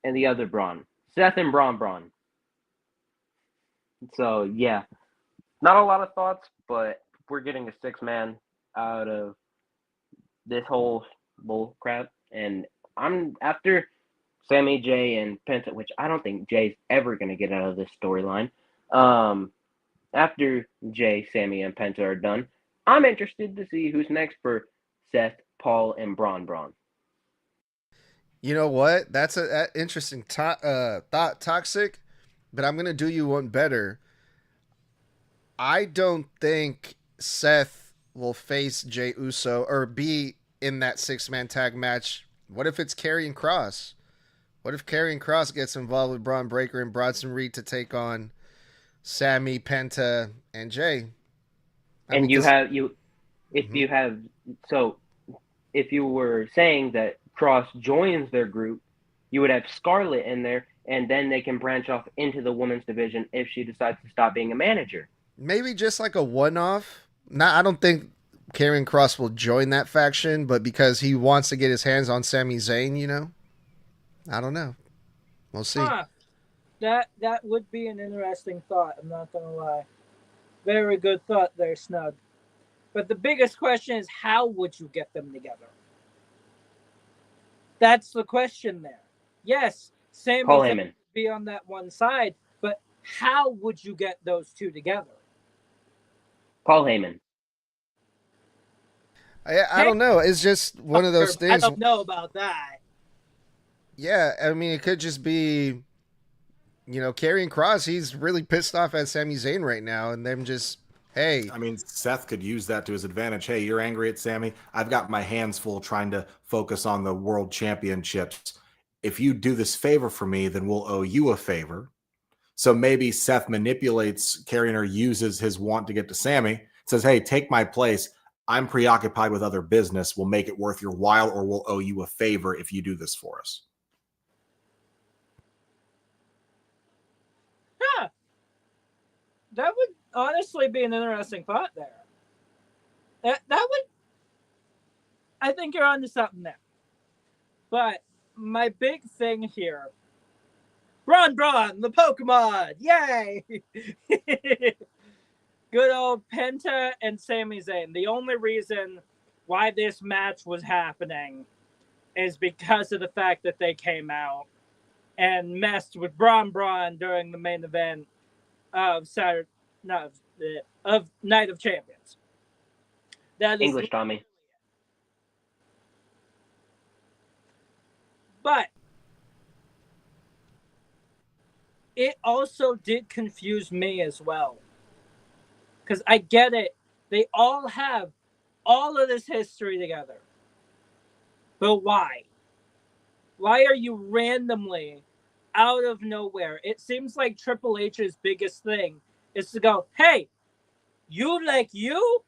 and the other Braun. Seth and Braun. So, yeah. Not a lot of thoughts, but we're getting a six-man out of this whole bull crap. And I'm after Sammy, Jay, and Penta, which I don't think Jay's ever going to get out of this storyline. After Jay, Sammy, and Penta are done, I'm interested to see who's next for Seth, Paul, and Braun. You know what? That's an interesting thought, Toxic, but I'm going to do you one better. I don't think Seth will face Jey Uso or be in that six-man tag match. What if it's Karrion Kross? What if Karrion Kross gets involved with Braun Breaker and Bronson Reed to take on Sammy, Penta, and Jay? If you were saying that Kross joins their group, you would have Scarlett in there, and then they can branch off into the women's division if she decides to stop being a manager. Maybe just like a one-off. I don't think Karrion Kross will join that faction, but because he wants to get his hands on Sami Zayn, I don't know. We'll see. That would be an interesting thought. I'm not gonna lie. Very good thought there, Snug. But the biggest question is, how would you get them together? That's the question there. Yes, Sami Zayn would be on that one side, but how would you get those two together? Paul Heyman. I don't know. It's just one of those things. I don't know about that. Yeah, I mean, it could just be, Karrion Kross, he's really pissed off at Sami Zayn right now, and them just, hey. I mean, Seth could use that to his advantage. Hey, you're angry at Sammy. I've got my hands full trying to focus on the world championships. If you do this favor for me, then we'll owe you a favor. So maybe Seth manipulates Karrion or uses his want to get to Sammy, says, hey, take my place. I'm preoccupied with other business. We'll make it worth your while, or we'll owe you a favor if you do this for us. Yeah. That would honestly be an interesting thought there. That would... I think you're onto something there. But my big thing here... Braun, the Pokemon! Yay! Good old Penta and Sami Zayn. The only reason why this match was happening is because of the fact that they came out and messed with Braun during the main event of Night of Champions. That is English, Tommy. But it also did confuse me as well. Because I get it. They all have all of this history together. But why? Why are you randomly, out of nowhere? It seems like Triple H's biggest thing is to go, hey, You like you?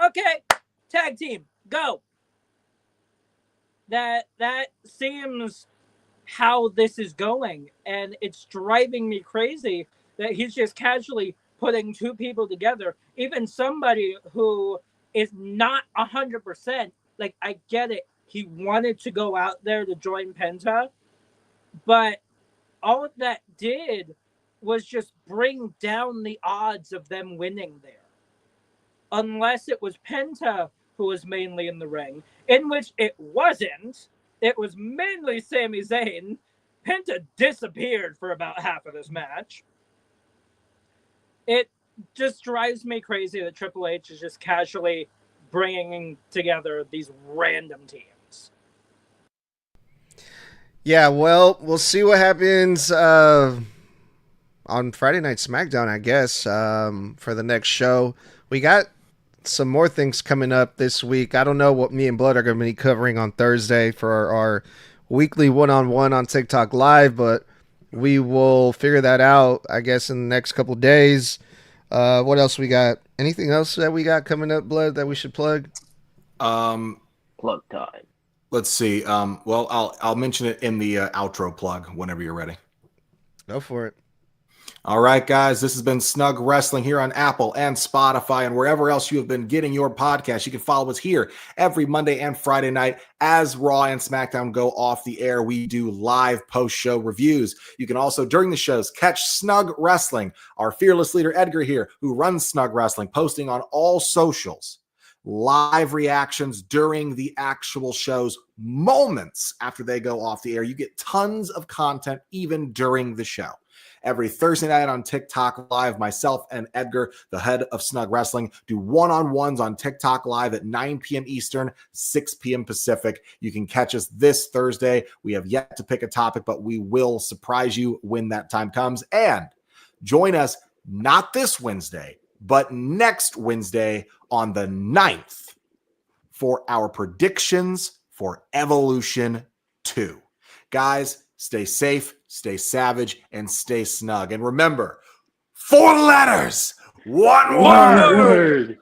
Okay, tag team, go. That seems how this is going, and it's driving me crazy that he's just casually putting two people together, even somebody who is not 100%. Like, I get it, he wanted to go out there to join Penta, but all that did was just bring down the odds of them winning there, unless it was Penta who was mainly in the ring, in which it wasn't. It was mainly Sami Zayn. Penta disappeared for about half of this match. It just drives me crazy that Triple H is just casually bringing together these random teams. Yeah, well, we'll see what happens on Friday Night SmackDown, I guess, for the next show. We got some more things coming up this week. I don't know what me and Blood are going to be covering on Thursday for our weekly one-on-one on TikTok Live, but we will figure that out, I guess, in the next couple days. What else we got? Anything else that we got coming up, Blood, that we should plug? Plug time. Let's see. Well, I'll mention it in the outro plug whenever you're ready. Go for it. All right, guys, this has been Snug Wrestling here on Apple and Spotify and wherever else you have been getting your podcast. You can follow us here every Monday and Friday night as Raw and SmackDown go off the air. We do live post-show reviews. You can also, during the shows, catch Snug Wrestling, our fearless leader Edgar here, who runs Snug Wrestling, posting on all socials. Live reactions during the actual shows, moments after they go off the air. You get tons of content even during the show. Every Thursday night on TikTok Live, myself and Edgar, the head of Snug Wrestling, do one-on-ones on TikTok Live at 9 p.m. Eastern, 6 p.m. Pacific. You can catch us this Thursday. We have yet to pick a topic, but we will surprise you when that time comes. And join us not this Wednesday, but next Wednesday on the 9th for our predictions for Evolution 2. Guys, stay safe, stay savage, and stay snug. And remember, 4 letters, one word.